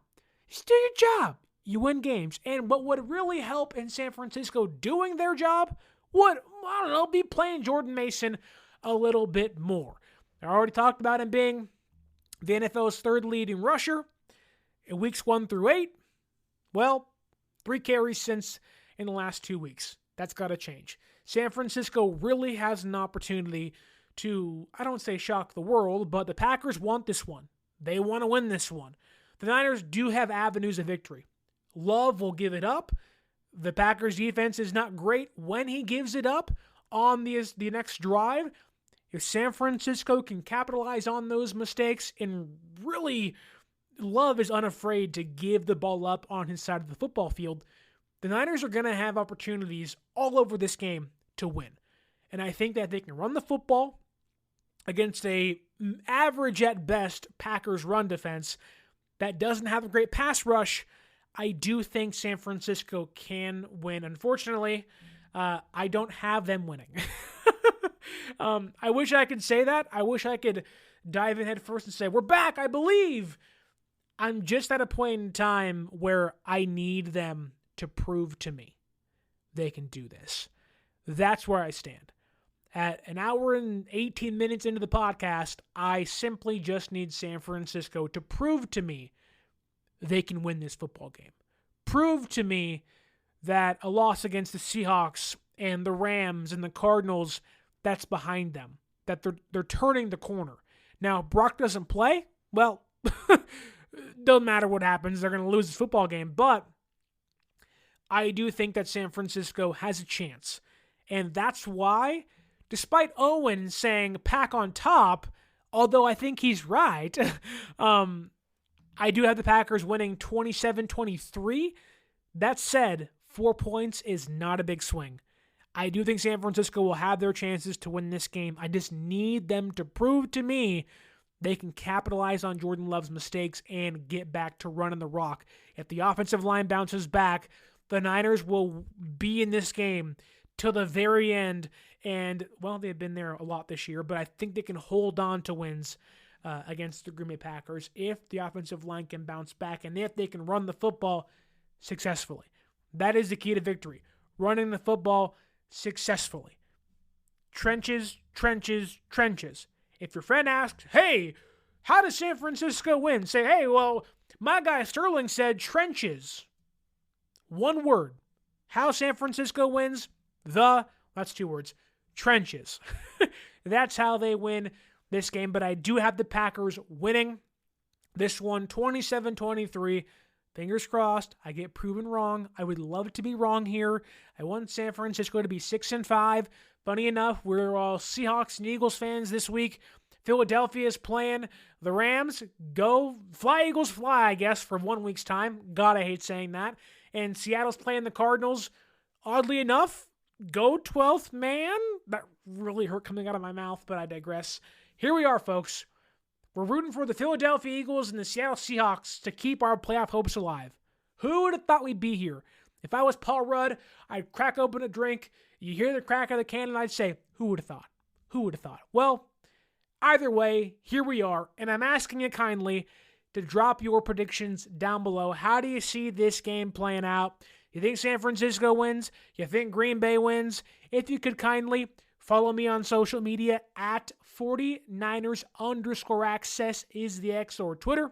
Just do your job. You win games. And what would really help in San Francisco doing their job would, be playing Jordan Mason a little bit more. I already talked about him being the NFL's third leading rusher in weeks 1 through 8. Well, 3 carries since in the last 2 weeks. That's got to change. San Francisco really has an opportunity to, I don't say shock the world, but the Packers want this one. They want to win this one. The Niners do have avenues of victory. Love will give it up. The Packers defense is not great when he gives it up on the next drive. If San Francisco can capitalize on those mistakes and really Love is unafraid to give the ball up on his side of the football field, the Niners are going to have opportunities all over this game to win. And I think that they can run the football against a average at best Packers run defense that doesn't have a great pass rush. I do think San Francisco can win. Unfortunately, I don't have them winning. I wish I could say that. I wish I could dive in head first and say, we're back, I believe. I'm just at a point in time where I need them to prove to me they can do this. That's where I stand. At an hour and 18 minutes into the podcast, I simply just need San Francisco to prove to me they can win this football game. Prove to me that a loss against the Seahawks and the Rams and the Cardinals, that's behind them. that they're turning the corner. Now, Brock doesn't play. Well, doesn't matter what happens. They're going to lose this football game. But I do think that San Francisco has a chance. And that's why, despite Owen saying pack on top, although I think he's right, I do have the Packers winning 27-23. That said, 4 points is not a big swing. I do think San Francisco will have their chances to win this game. I just need them to prove to me they can capitalize on Jordan Love's mistakes and get back to running the rock. If the offensive line bounces back, the Niners will be in this game till the very end. And, well, they've been there a lot this year, but I think they can hold on to wins against the Green Bay Packers if the offensive line can bounce back and if they can run the football successfully. That is the key to victory. Running the football successfully. Trenches, trenches, trenches. If your friend asks, hey, how does San Francisco win? Say, hey, well, my guy Sterling said trenches. One word. How San Francisco wins? That's 2 words, trenches. That's how they win this game. But I do have the Packers winning this one 27-23. Fingers crossed, I get proven wrong. I would love to be wrong here. I want San Francisco to be 6-5. Funny enough, we're all Seahawks and Eagles fans this week. Philadelphia is playing the Rams. Go fly, Eagles, fly, I guess, for 1 week's time. God, I hate saying that. And Seattle's playing the Cardinals. Oddly enough, go 12th man. That really hurt coming out of my mouth, but I digress. Here we are, folks. We're rooting for the Philadelphia Eagles and the Seattle Seahawks to keep our playoff hopes alive. Who would have thought we'd be here? If I was Paul Rudd, I'd crack open a drink. You hear the crack of the can, and I'd say, who would have thought? Who would have thought? Well, either way, here we are, and I'm asking you kindly to drop your predictions down below. How do you see this game playing out? You think San Francisco wins? You think Green Bay wins? If you could kindly follow me on social media at 49ers_access is the X or Twitter.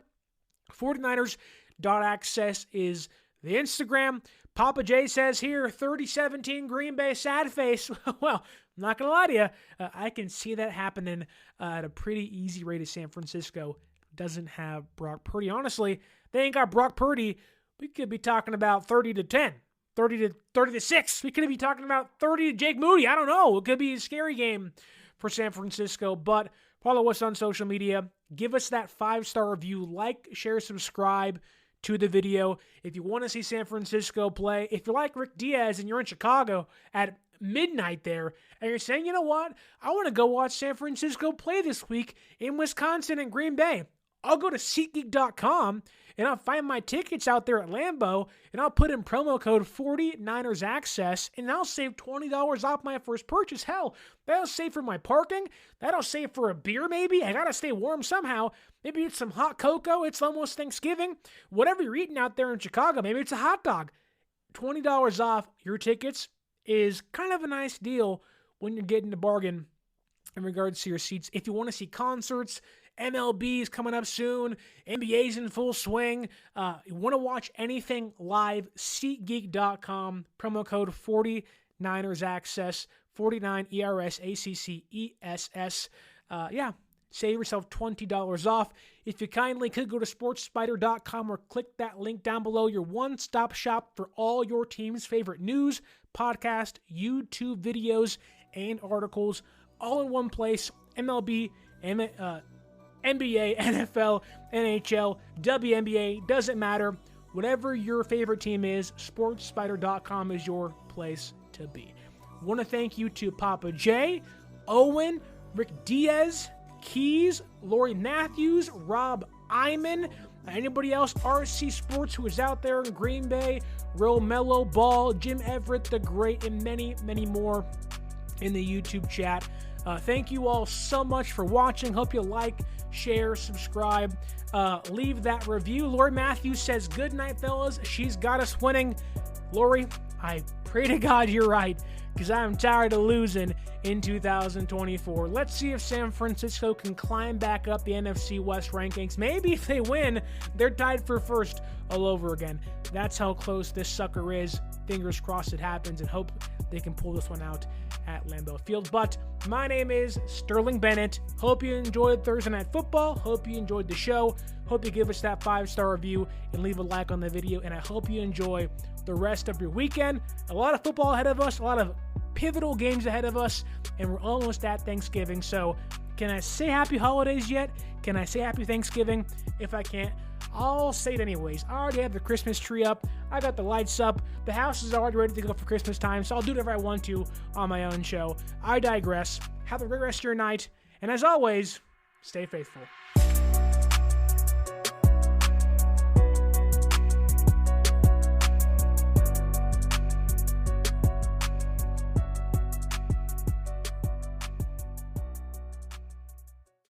49ers.access is the Instagram. Papa J says here, 30-17 Green Bay sad face. Well, I'm not going to lie to you. I can see that happening at a pretty easy rate. As San Francisco doesn't have Brock Purdy. Honestly, they ain't got Brock Purdy. We could be talking about 30-10. 30-6. We could be talking about 30 to Jake Moody. I don't know. It could be a scary game for San Francisco, but follow us on social media. Give us that 5-star review. Like, share, subscribe to the video. If you want to see San Francisco play, if you're like Rick Diaz and you're in Chicago at midnight there, and you're saying, you know what, I want to go watch San Francisco play this week in Wisconsin and Green Bay. I'll go to SeatGeek.com and I'll find my tickets out there at Lambeau and I'll put in promo code 49ErsAccess and I'll save $20 off my first purchase. Hell, that'll save for my parking. That'll save for a beer maybe. I gotta stay warm somehow. Maybe it's some hot cocoa. It's almost Thanksgiving. Whatever you're eating out there in Chicago, maybe it's a hot dog. $20 off your tickets is kind of a nice deal when you're getting a bargain in regards to your seats. If you want to see concerts, MLB is coming up soon. NBA's in full swing. You want to watch anything live, SeatGeek.com. Promo code 49ErsAccess. 49 ERSACCESS. Save yourself $20 off. If you kindly could go to SportsSpider.com or click that link down below. Your one-stop shop for all your team's favorite news, podcast, YouTube videos, and articles, all in one place. MLB, NBA, NFL, NHL, WNBA, doesn't matter. Whatever your favorite team is, SportsSpider.com is your place to be. I want to thank you to Papa J, Owen, Rick Diaz, Keys, Lori Matthews, Rob Iman, anybody else, RC Sports who is out there in Green Bay, Romelo Ball, Jim Everett the Great, and many, many more in the YouTube chat. Thank you all so much for watching. Hope you like, share, subscribe, leave that review. Lori Matthews says, good night, fellas. She's got us winning. Lori, I pray to God you're right, because I'm tired of losing in 2024. Let's see if San Francisco can climb back up the NFC West rankings. Maybe if they win, they're tied for first all over again. That's how close this sucker is. fingers crossed it happens, and hope they can pull this one out at Lambeau Field. But my name is Sterling Bennett. Hope you enjoyed Thursday Night Football. Hope you enjoyed the show. Hope you give us that 5-star review and leave a like on the video. And I hope you enjoy the rest of your weekend. A lot of football ahead of us, a lot of pivotal games ahead of us, and we're almost at Thanksgiving. So can I say happy holidays yet? Can I say happy Thanksgiving? If I can't, I'll say it anyways. I already have the Christmas tree up. I got the lights up. The house is already ready to go for Christmas time, so I'll do whatever I want to on my own show. I digress. Have a great rest of your night. And as always, stay faithful.